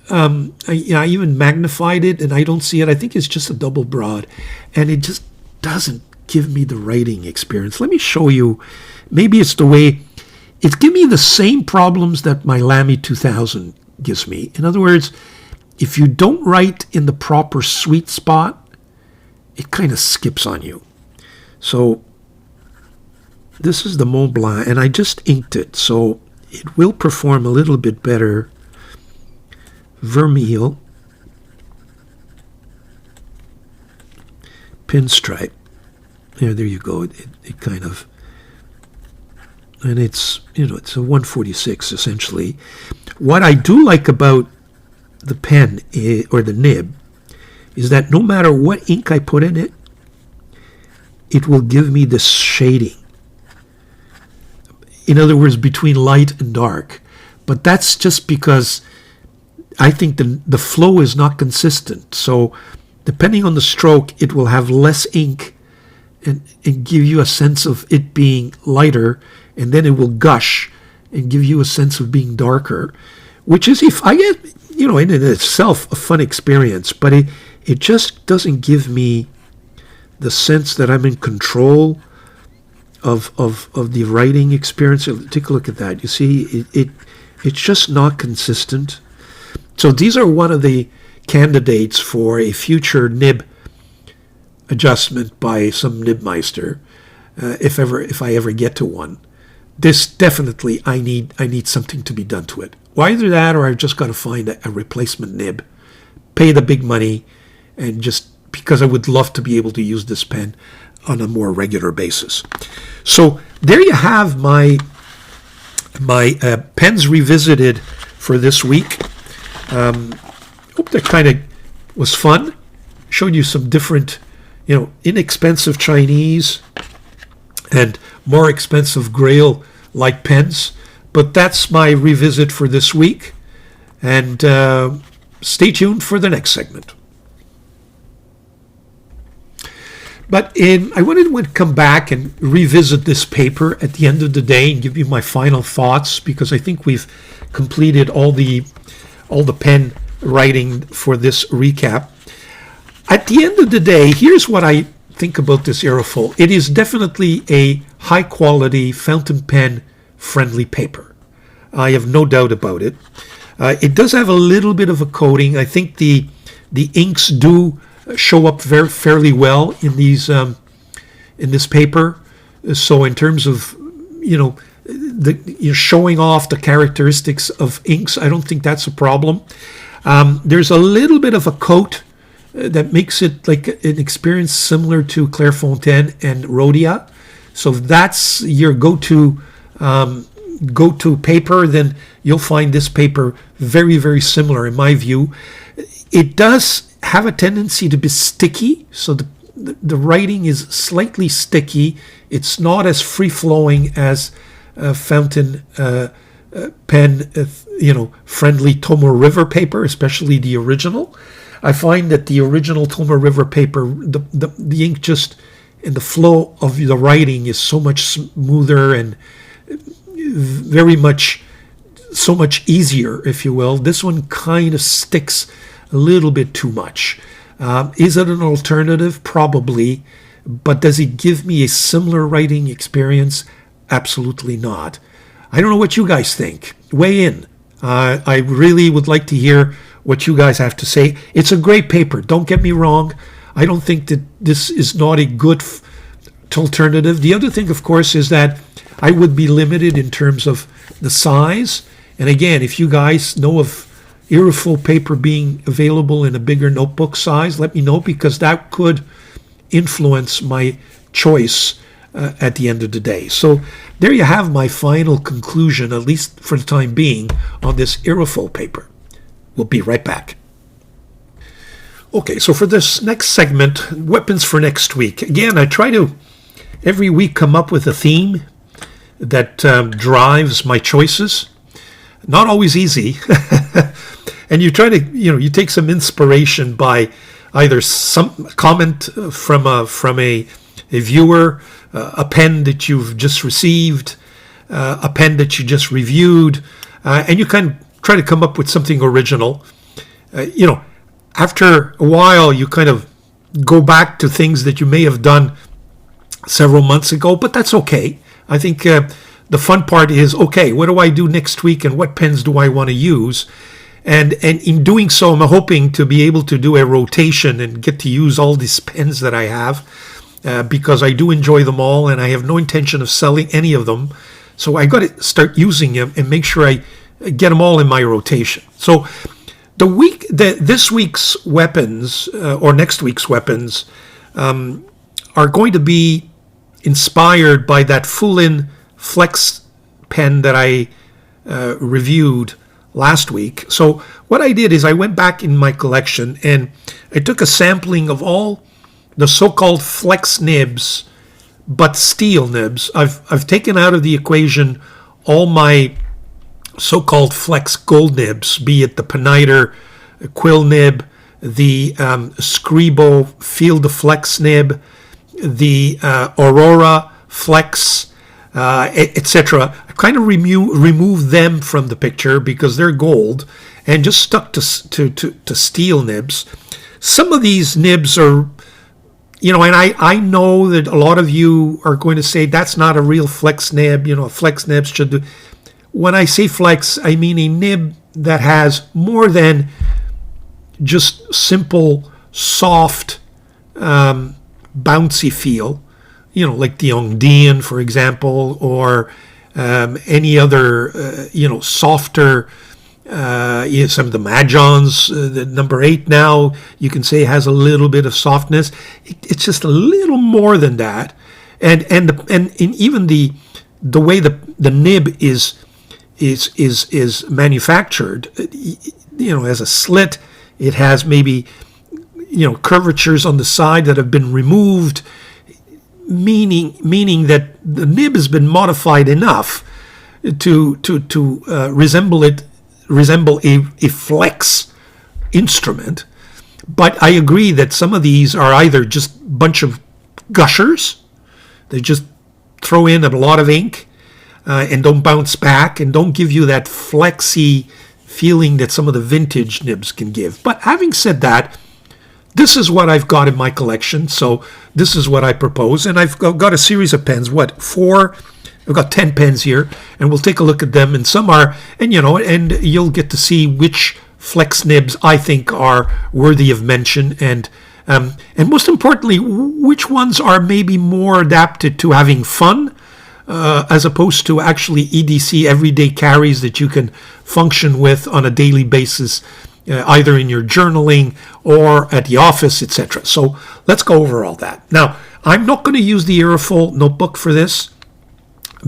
I even magnified it, and I don't see it. I think it's just a double broad, and it just doesn't give me the writing experience. Let me show you. Maybe it's the way it's giving me the same problems that my Lamy 2000 gives me. In other words, if you don't write in the proper sweet spot, it kind of skips on you. So this is the Mont Blanc, and I just inked it, so it will perform a little bit better. Vermeil Pinstripe. There you go. It kind of, and it's it's a 146 essentially. What I do like about the pen or the nib is that no matter what ink I put in it, it will give me this shading. In other words, between light and dark. But that's just because I think the flow is not consistent. So depending on the stroke, it will have less ink and give you a sense of it being lighter, and then it will gush and give you a sense of being darker, which is, if I get, in itself a fun experience, but it just doesn't give me the sense that I'm in control of the writing experience. Take a look at that. You see, it's just not consistent. So these are one of the candidates for a future nib adjustment by some nibmeister. if I ever get to one. This definitely, I need something to be done to it. Well, either that, or I've just got to find a replacement nib, pay the big money, and just because I would love to be able to use this pen on a more regular basis. So there you have my pens revisited for this week. Hope that kind of was fun. Showed you some different, inexpensive Chinese and more expensive Grail-like pens. But that's my revisit for this week. And stay tuned for the next segment. But I wanted to come back and revisit this paper at the end of the day and give you my final thoughts, because I think we've completed all the pen writing for this recap. At the end of the day, here's what I think about this IROFUL. It is definitely a high quality fountain pen friendly paper. I have no doubt about it. It does have a little bit of a coating. I think the inks do show up fairly well in this paper. So in terms of showing off the characteristics of inks, I don't think that's a problem. There's a little bit of a coat that makes it like an experience similar to Clairefontaine and Rhodia. So if that's your go-to paper, then you'll find this paper very, very similar in my view. It does have a tendency to be sticky, so the writing is slightly sticky. It's not as free-flowing as fountain pen, friendly Tomo River paper, especially the original. I find that the original Tomo River paper, the ink just, and the flow of the writing is so much smoother and so much easier, if you will. This one kind of sticks a little bit too much. Is it an alternative? Probably. But does it give me a similar writing experience? Absolutely not. I don't know what you guys think. Weigh in. I really would like to hear what you guys have to say. It's a great paper. Don't get me wrong. I don't think that this is not a good alternative. The other thing, of course, is that I would be limited in terms of the size. And again, if you guys know of IROFUL paper being available in a bigger notebook size, let me know, because that could influence my choice at the end of the day. So there you have my final conclusion, at least for the time being, on this IROFUL paper. We'll be right back. Okay, so for this next segment, weapons for next week. Again, I try to every week come up with a theme that drives my choices. Not always easy. And you try to, you take some inspiration by either some comment from a viewer, a pen that you've just received, a pen that you just reviewed, and you kind of try to come up with something original. After a while, you kind of go back to things that you may have done several months ago, but that's okay. I think the fun part is, okay, what do I do next week and what pens do I want to use? And in doing so, I'm hoping to be able to do a rotation and get to use all these pens that I have, because I do enjoy them all and I have no intention of selling any of them. So I got to start using them and make sure I get them all in my rotation. So this week's weapons, or next week's weapons, are going to be inspired by that Fulin Flex pen that I reviewed last week. So what I did is I went back in my collection and I took a sampling of all the so-called flex nibs, but steel nibs. I've taken out of the equation all my so-called flex gold nibs, be it the Peniter quill nib, the Scribo Field of Flex nib, the Aurora Flex, etc. I kind of removed them from the picture because they're gold and just stuck to steel nibs. Some of these nibs are, and I know that a lot of you are going to say that's not a real flex nib. Flex nibs should do. When I say flex, I mean a nib that has more than just simple, soft, bouncy feel. like the Dieman, for example, or any other, softer, some of the Mahjons, the number 8 now, you can say has a little bit of softness. It's just a little more than that. And even the way the nib is manufactured, as a slit, it has maybe, curvatures on the side that have been removed, meaning that the nib has been modified enough to resemble a flex instrument. But I agree that some of these are either just a bunch of gushers. They just throw in a lot of ink and don't bounce back and don't give you that flexy feeling that some of the vintage nibs can give. But having said that, this is what I've got in my collection, so this is what I propose. And I've got a series of pens, four? I've got 10 pens here, and we'll take a look at them. And some are, and you'll get to see which flex nibs I think are worthy of mention, and most importantly, which ones are maybe more adapted to having fun, as opposed to actually EDC everyday carries that you can function with on a daily basis, either in your journaling or at the office, etc. So let's go over all that. Now, I'm not going to use the IROFUL notebook for this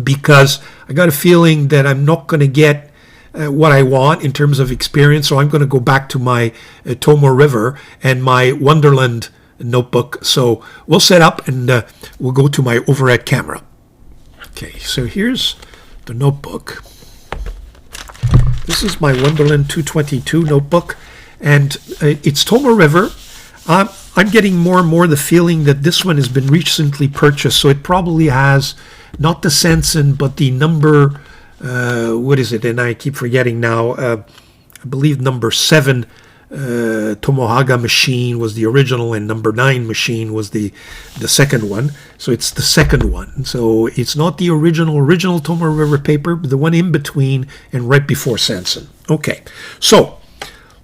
because I got a feeling that I'm not going to get what I want in terms of experience. So I'm going to go back to my Tomo River and my Wonderland notebook. So we'll set up and we'll go to my overhead camera. Okay, so here's the notebook. This is my Wonderland 222 notebook, and it's Tomo River. I'm getting more and more the feeling that this one has been recently purchased, so it probably has not the Sensen, but the number, what is it? And I keep forgetting now. I believe number 7 Tomohaga machine was the original, and number 9 machine was the second one. So it's the second one. So it's not the original Tomo River paper, but the one in between and right before Sensen. Okay, so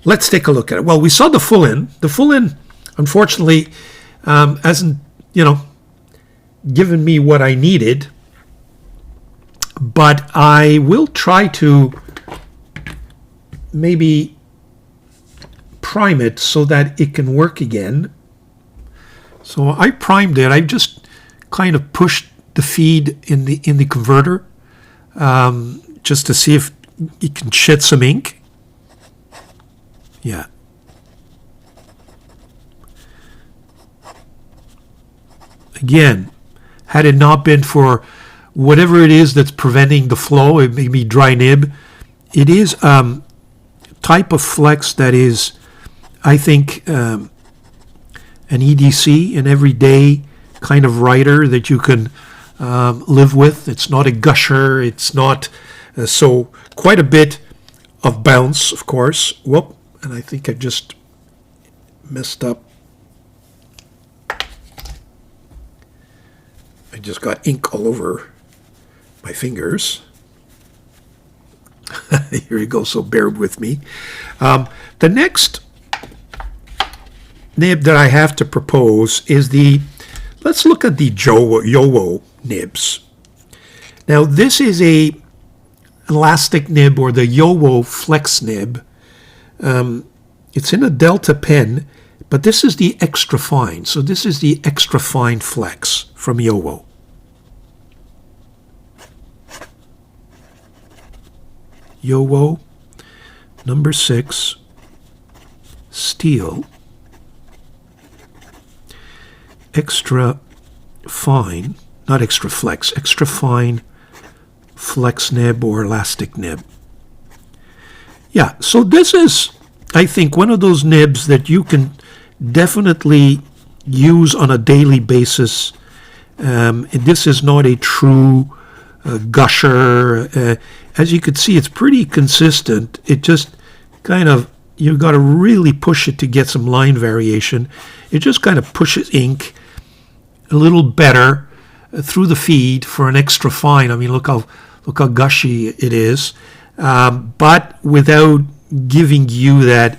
let's take a look at it. Well, we saw the full in. The full in, unfortunately, hasn't given me what I needed, but I will try to maybe prime it so that it can work again. So I primed it. I just kind of pushed the feed in the converter just to see if it can shed some ink. Yeah. Again, had it not been for whatever it is that's preventing the flow, it may be dry nib. It is type of flex that is, I think, an EDC, an everyday kind of writer that you can live with. It's not a gusher. It's not so quite a bit of bounce, of course. Whoop, and I think I just messed up. I just got ink all over my fingers. Here you go, so bear with me. The next nib that I have to propose is let's look at the Yowo nibs. Now this is a elastic nib, or the Yowo flex nib. It's in a Delta pen, but this is the extra fine. So this is the extra fine flex from Yowo. Yowo number 6 steel extra fine, not extra flex, extra fine flex nib or elastic nib. Yeah, so this is, I think, one of those nibs that you can definitely use on a daily basis. This is not a true gusher. As you can see, it's pretty consistent. It just kind of, you've got to really push it to get some line variation. It just kind of pushes ink a little better through the feed for an extra fine. I mean, look how gushy it is, but without giving you that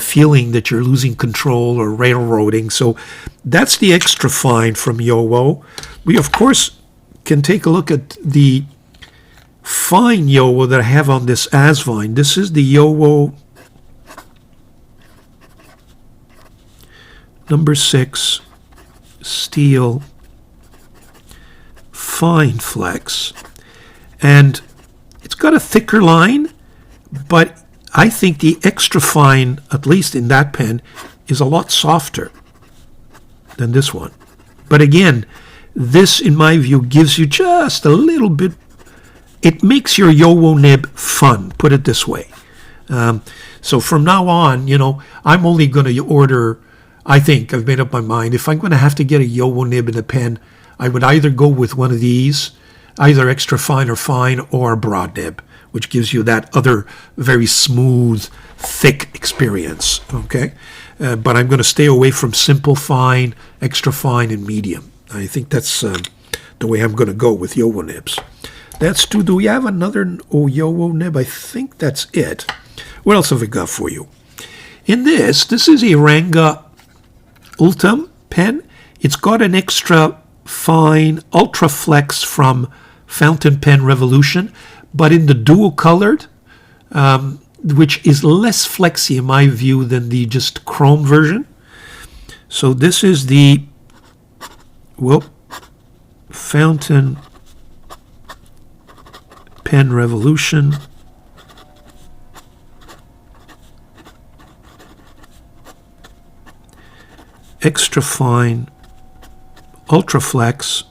feeling that you're losing control or railroading. So that's the extra fine from Yowo. We, of course, can take a look at the fine Yowo that I have on this Asvine. This is the Yowo number 6 steel fine flex. And it's got a thicker line, but I think the extra fine, at least in that pen, is a lot softer than this one. But again, this, in my view, gives you just a little bit. It makes your Yowo nib fun, put it this way. So from now on, I'm only going to order, I think, I've made up my mind, if I'm going to have to get a Yowo nib in a pen, I would either go with one of these, either extra fine or a broad nib, which gives you that other very smooth, thick experience, okay? But I'm going to stay away from simple fine, extra fine, and medium. I think that's the way I'm going to go with Yowo nibs. That's two. Do we have another Yowo nib? I think that's it. What else have I got for you? In this is a Ranga Ultim pen. It's got an extra fine Ultra Flex from Fountain Pen Revolution, but in the dual colored, which is less flexy in my view than the just chrome version. So this is the Fountain Pen Revolution. Extra fine Ultra Flex.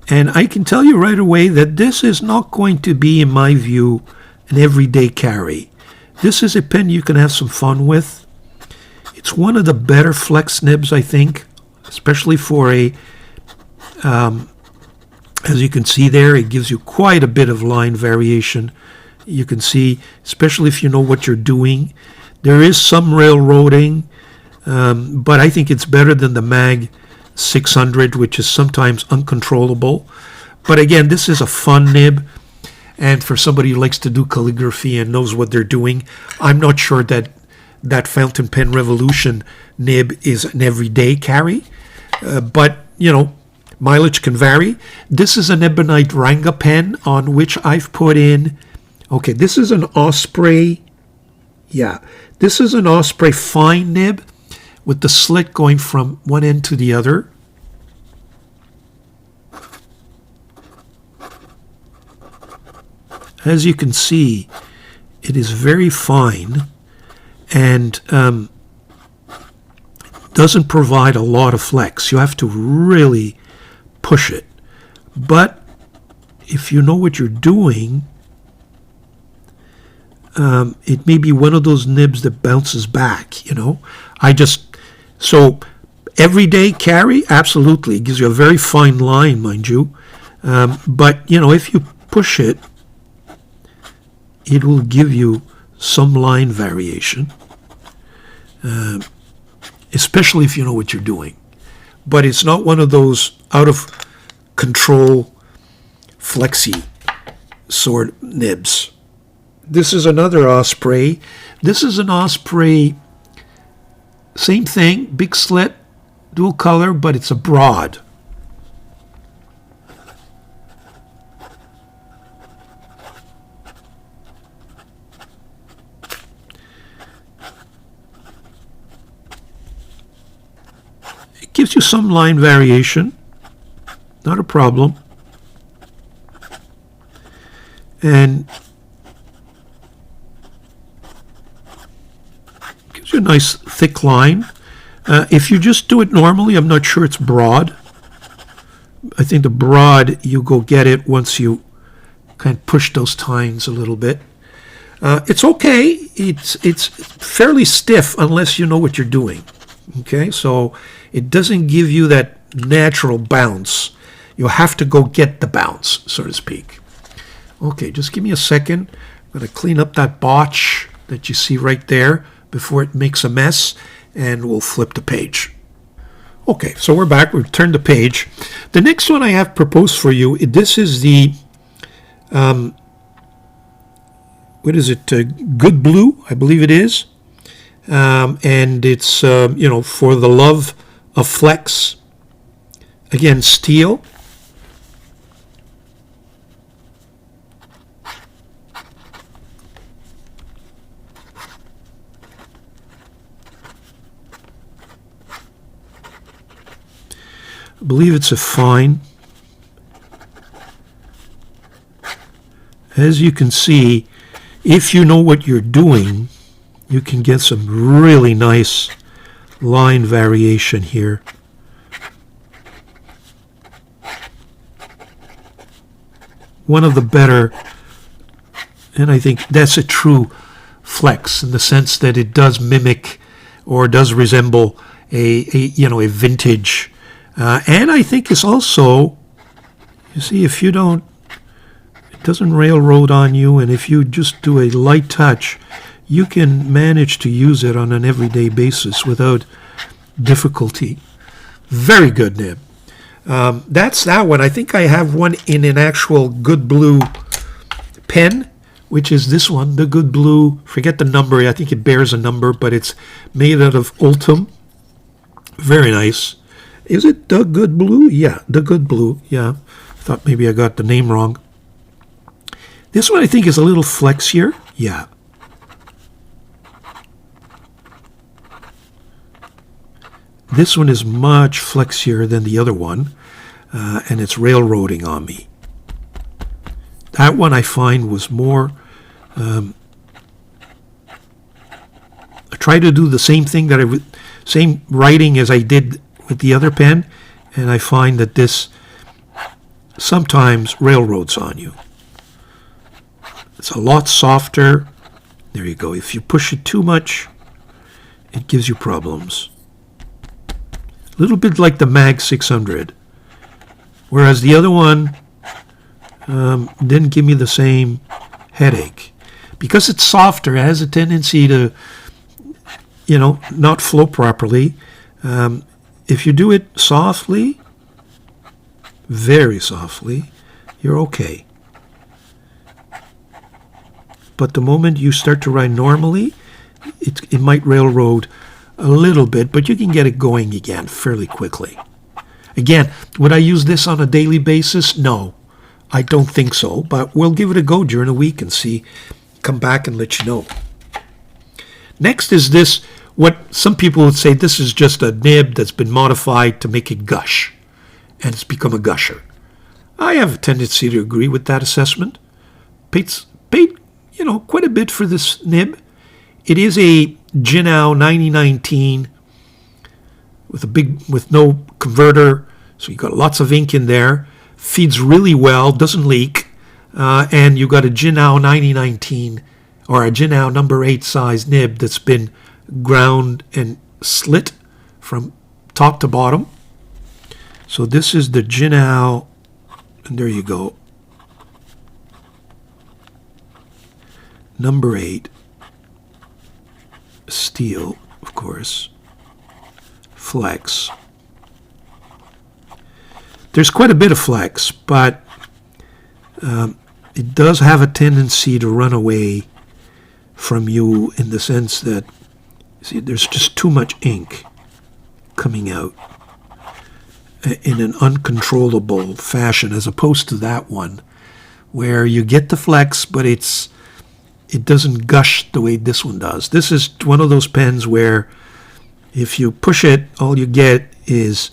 And I can tell you right away that this is not going to be, in my view, an everyday carry. This is a pen you can have some fun with. It's one of the better flex nibs, I think, especially for a, as you can see there, it gives you quite a bit of line variation. You can see, especially if you know what you're doing. There is some railroading, but I think it's better than the Mag 600, which is sometimes uncontrollable. But again, this is a fun nib, and for somebody who likes to do calligraphy and knows what they're doing, I'm not sure that that Fountain Pen Revolution nib is an everyday carry, but mileage can vary. This is an Ebonite Ranga pen on which I've put in, okay, this is an Osprey, this is an Osprey fine nib with the slit going from one end to the other. As you can see, it is very fine and doesn't provide a lot of flex. You have to really push it. But if you know what you're doing, it may be one of those nibs that bounces back, So everyday carry, absolutely. It gives you a very fine line, mind you. But, if you push it, it will give you some line variation, especially if you know what you're doing. But it's not one of those out of control flexy sort nibs. This is another Osprey. This is an Osprey, same thing, big slit, dual color, but it's a broad. It gives you some line variation, not a problem. And gives you a nice thick line. If you just do it normally, I'm not sure it's broad. I think the broad, you go get it once you kind of push those tines a little bit. It's okay. It's fairly stiff unless you know what you're doing. Okay, so it doesn't give you that natural bounce. You'll have to go get the bounce, so to speak. Okay, just give me a second. I'm going to clean up that botch that you see right there before it makes a mess, and we'll flip the page. Okay, so we're back. We've turned the page. The next one I have proposed for you, this is the what is it? Good Blue, I believe it is. And it's, for the love of flex. Again, steel. I believe it's a fine. As you can see, if you know what you're doing, you can get some really nice line variation here. One of the better, and I think that's a true flex in the sense that it does mimic or does resemble a vintage. And I think it's also, you see, if you don't, it doesn't railroad on you, and if you just do a light touch, you can manage to use it on an everyday basis without difficulty. Very good nib. That's that one. I think I have one in an actual Good Blue pen, which is this one, the Good Blue. Forget the number. I think it bears a number, but it's made out of Ultim. Very nice. Is it the Good Blue? Yeah, the Good Blue. Yeah. I thought maybe I got the name wrong. This one I think is a little flexier. Yeah. This one is much flexier than the other one, and it's railroading on me. That one I find was more... I try to do the same thing same writing as I did with the other pen, and I find that this sometimes railroads on you. It's a lot softer. There you go. If you push it too much, it gives you problems. A little bit like the Mag 600, whereas the other one didn't give me the same headache. Because it's softer, it has a tendency to, not flow properly. If you do it softly, very softly, you're okay. But the moment you start to write normally, it might railroad a little bit, but you can get it going again fairly quickly. Again, would I use this on a daily basis? No, I don't think so, but we'll give it a go during the week and see, come back and let you know. Next is this, what some people would say, this is just a nib that's been modified to make it gush, and it's become a gusher. I have a tendency to agree with that assessment. Paid quite a bit for this nib. It is a Jinao 9019 with no converter, so you got lots of ink in there. Feeds really well, doesn't leak, and you got a Jinao 9019 or a Jinao number 8 size nib that's been ground and slit from top to bottom. So this is the Jinao, and there you go, number 8. Steel, of course, flex. There's quite a bit of flex, but it does have a tendency to run away from you in the sense that, see, there's just too much ink coming out in an uncontrollable fashion, as opposed to that one where you get the flex, but it doesn't gush the way this one does. This is one of those pens where if you push it, all you get is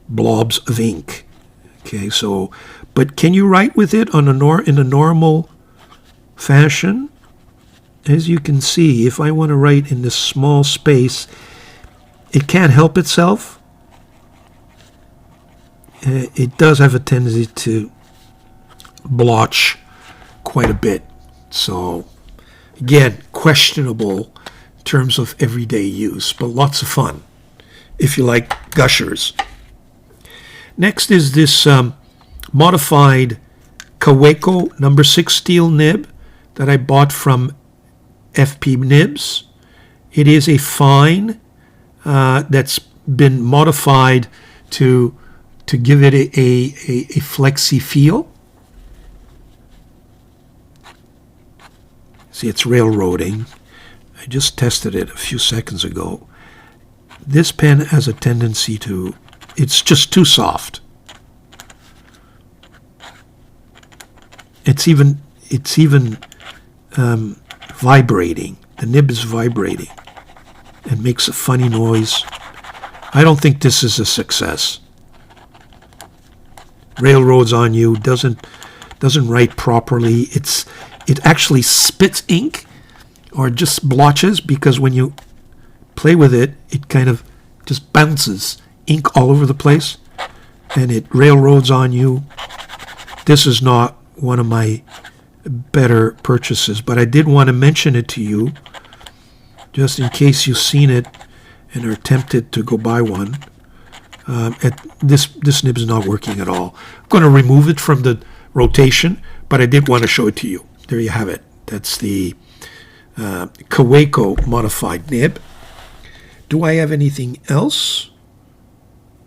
blobs of ink. Okay, so, but can you write with it in a normal fashion? As you can see, if I want to write in this small space, it can't help itself. It does have a tendency to blotch quite a bit. So, again, questionable in terms of everyday use, but lots of fun if you like gushers. Next is this modified KAWECO number 6 steel nib that I bought from FP Nibs. It is a fine that's been modified to give it a flexy feel. See, it's railroading. I just tested it a few seconds ago. This pen has a tendency to, it's just too soft. It's even vibrating. The nib is vibrating and makes a funny noise. I don't think this is a success. Railroads on you, doesn't write properly. It actually spits ink or just blotches, because when you play with it, it kind of just bounces ink all over the place and it railroads on you. This is not one of my better purchases, but I did want to mention it to you just in case you've seen it and are tempted to go buy one. This nib is not working at all. I'm going to remove it from the rotation, but I did want to show it to you. There you have it. That's the KAWECO modified nib. Do I have anything else?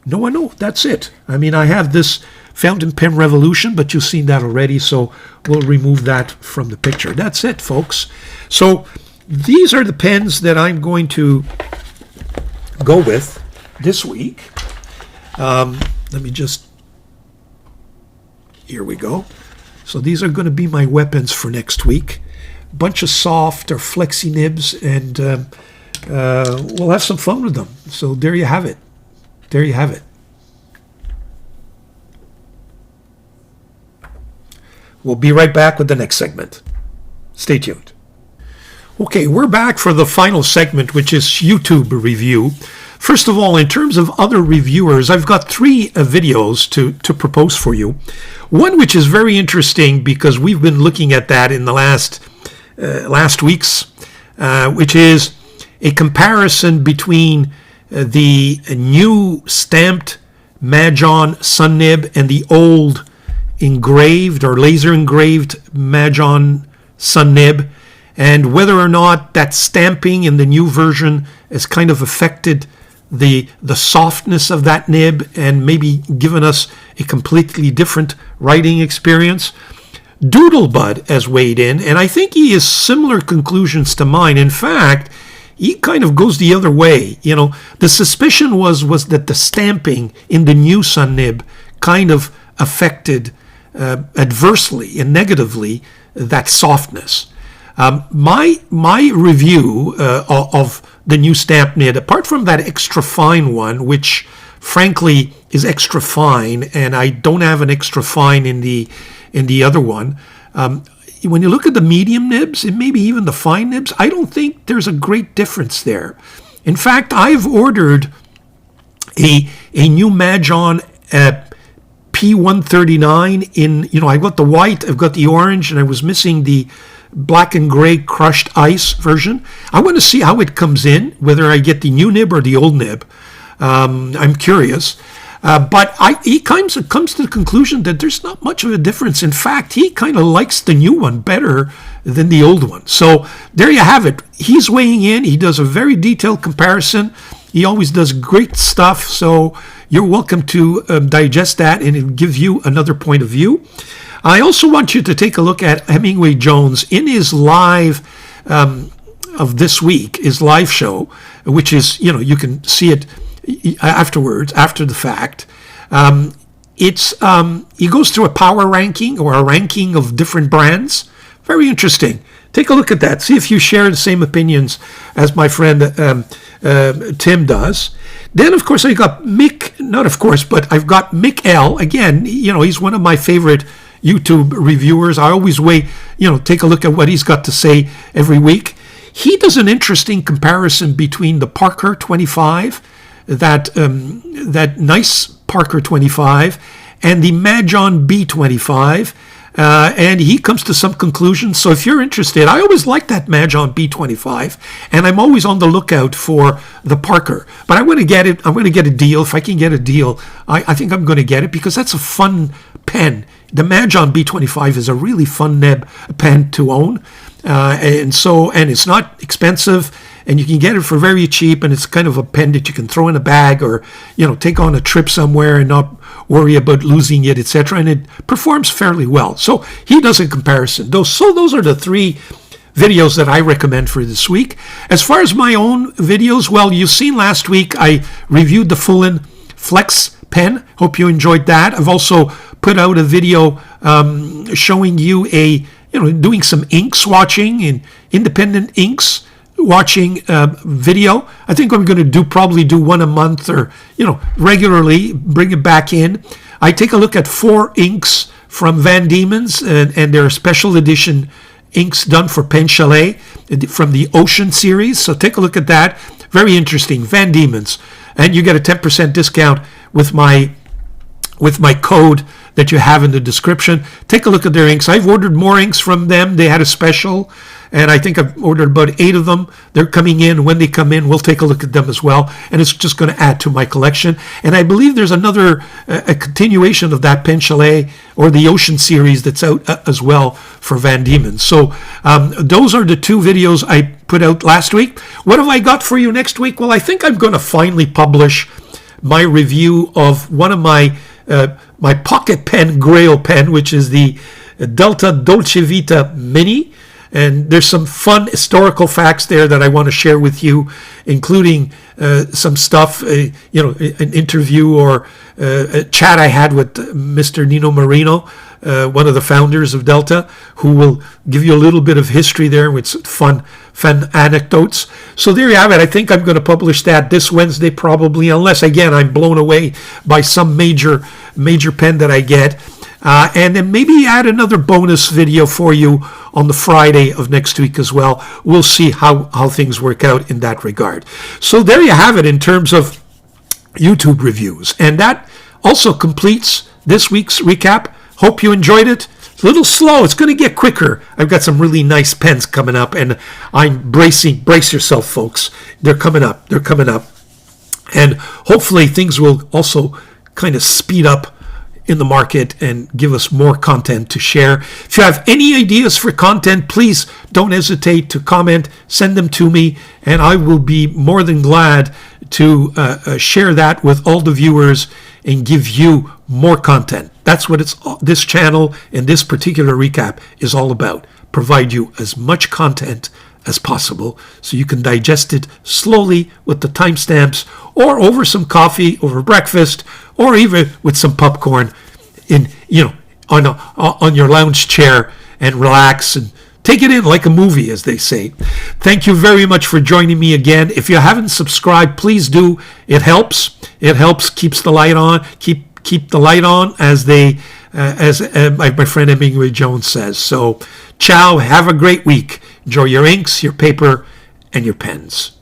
No, I know. That's it. I mean, I have this fountain pen revolution, but you've seen that already, so we'll remove that from the picture. That's it, folks. So these are the pens that I'm going to go with this week. Let me just, here we go. So these are going to be my weapons for next week. Bunch of soft or flexi nibs, and we'll have some fun with them. So there you have it. There you have it. We'll be right back with the next segment. Stay tuned. Okay, we're back for the final segment, which is YouTube review. First of all, in terms of other reviewers, I've got 3 videos to propose for you. One which is very interesting because we've been looking at that in the last weeks, which is a comparison between the new stamped Mahjong Sun Nib and the old engraved or laser engraved Mahjong Sun Nib, and whether or not that stamping in the new version has kind of affected the softness of that nib and maybe given us a completely different writing experience. Doodlebud has weighed in, and I think he has similar conclusions to mine. In fact, he kind of goes the other way. You know, the suspicion was that the stamping in the new Sun Nib kind of affected adversely and negatively that softness. My review of the new stamp nib, apart from that extra fine one, which frankly is extra fine, and I don't have an extra fine in the other one. When you look at the medium nibs and maybe even the fine nibs, I don't think there's a great difference there. In fact, I've ordered a new Mahjong P139 in, I got the white, I've got the orange, and I was missing the black and gray crushed ice version. I want to see how it comes in, whether I get the new nib or the old nib. I'm curious. But he comes to the conclusion that there's not much of a difference. In fact, he kind of likes the new one better than the old one. So there you have it. He's weighing in. He does a very detailed comparison. He always does great stuff. So you're welcome to digest that, and it gives you another point of view. I also want you to take a look at Hemingway Jones in his live of this week, his live show, which is, you can see it afterwards, after the fact. He goes through a power ranking or a ranking of different brands. Very interesting. Take a look at that. See if you share the same opinions as my friend Tim does. Then, of course, I got Mick, not of course, but I've got Mick L. Again, he's one of my favorite YouTube reviewers. I always take a look at what he's got to say every week. He does an interesting comparison between the Parker 25, that nice Parker 25, and the Mahjong B25, and he comes to some conclusions. So if you're interested, I always like that Mahjong B25, and I'm always on the lookout for the Parker. But I'm going to get it. I'm going to get a deal. If I can get a deal, I think I'm going to get it because that's a fun pen. The Mahjong B25 is a really fun nib pen to own, and it's not expensive. And you can get it for very cheap, and it's kind of a pen that you can throw in a bag or, take on a trip somewhere and not worry about losing it, etc. And it performs fairly well. So he does a comparison. Those are the 3 videos that I recommend for this week. As far as my own videos, well, you've seen last week I reviewed the Fullen Flex pen. Hope you enjoyed that. I've also put out a video showing you doing some ink swatching in independent inks watching video. I think I'm going to probably do one a month, or regularly bring it back in. I take a look at 4 inks from Van Dieman's and their special edition inks done for Pen Chalet from the Ocean series. So take a look at that. Very interesting. Van Dieman's. And you get a 10% discount with my code that you have in the description. Take a look at their inks. I've ordered more inks from them. They had a special, and I think I've ordered about 8 of them. They're coming in. When they come in, we'll take a look at them as well, and it's just going to add to my collection. And I believe there's another a continuation of that Pen Chalet or the Ocean series that's out as well for Van Dieman. So those are the 2 videos I put out last week. What have I got for you next week? Well, I think I'm going to finally publish my review of one of my pocket pen, Grail pen, which is the Delta Dolce Vita Mini. And there's some fun historical facts there that I want to share with you, including some stuff, an interview or a chat I had with Mr. Nino Marino, one of the founders of Delta, who will give you a little bit of history there with fun anecdotes. So there you have it. I think I'm going to publish that this Wednesday probably, unless, again, I'm blown away by some major pen that I get. And then maybe add another bonus video for you on the Friday of next week as well. We'll see how things work out in that regard. So there you have it in terms of YouTube reviews. And that also completes this week's recap. Hope you enjoyed it. It's a little slow. It's going to get quicker. I've got some really nice pens coming up, and I'm brace yourself, folks. They're coming up. And hopefully things will also kind of speed up in the market and give us more content to share. If you have any ideas for content, please don't hesitate to comment, send them to me, and I will be more than glad to share that with all the viewers and give you more content. That's what this channel and this particular recap is all about. Provide you as much content as possible so you can digest it slowly with the timestamps, or over some coffee, over breakfast, or even with some popcorn on your lounge chair, and relax and take it in like a movie, as they say. Thank you very much for joining me again. If you haven't subscribed, please do. It helps. Keeps the light on. Keep the light on, as my friend Hemingway Jones says. So, ciao. Have a great week. Enjoy your inks, your paper, and your pens.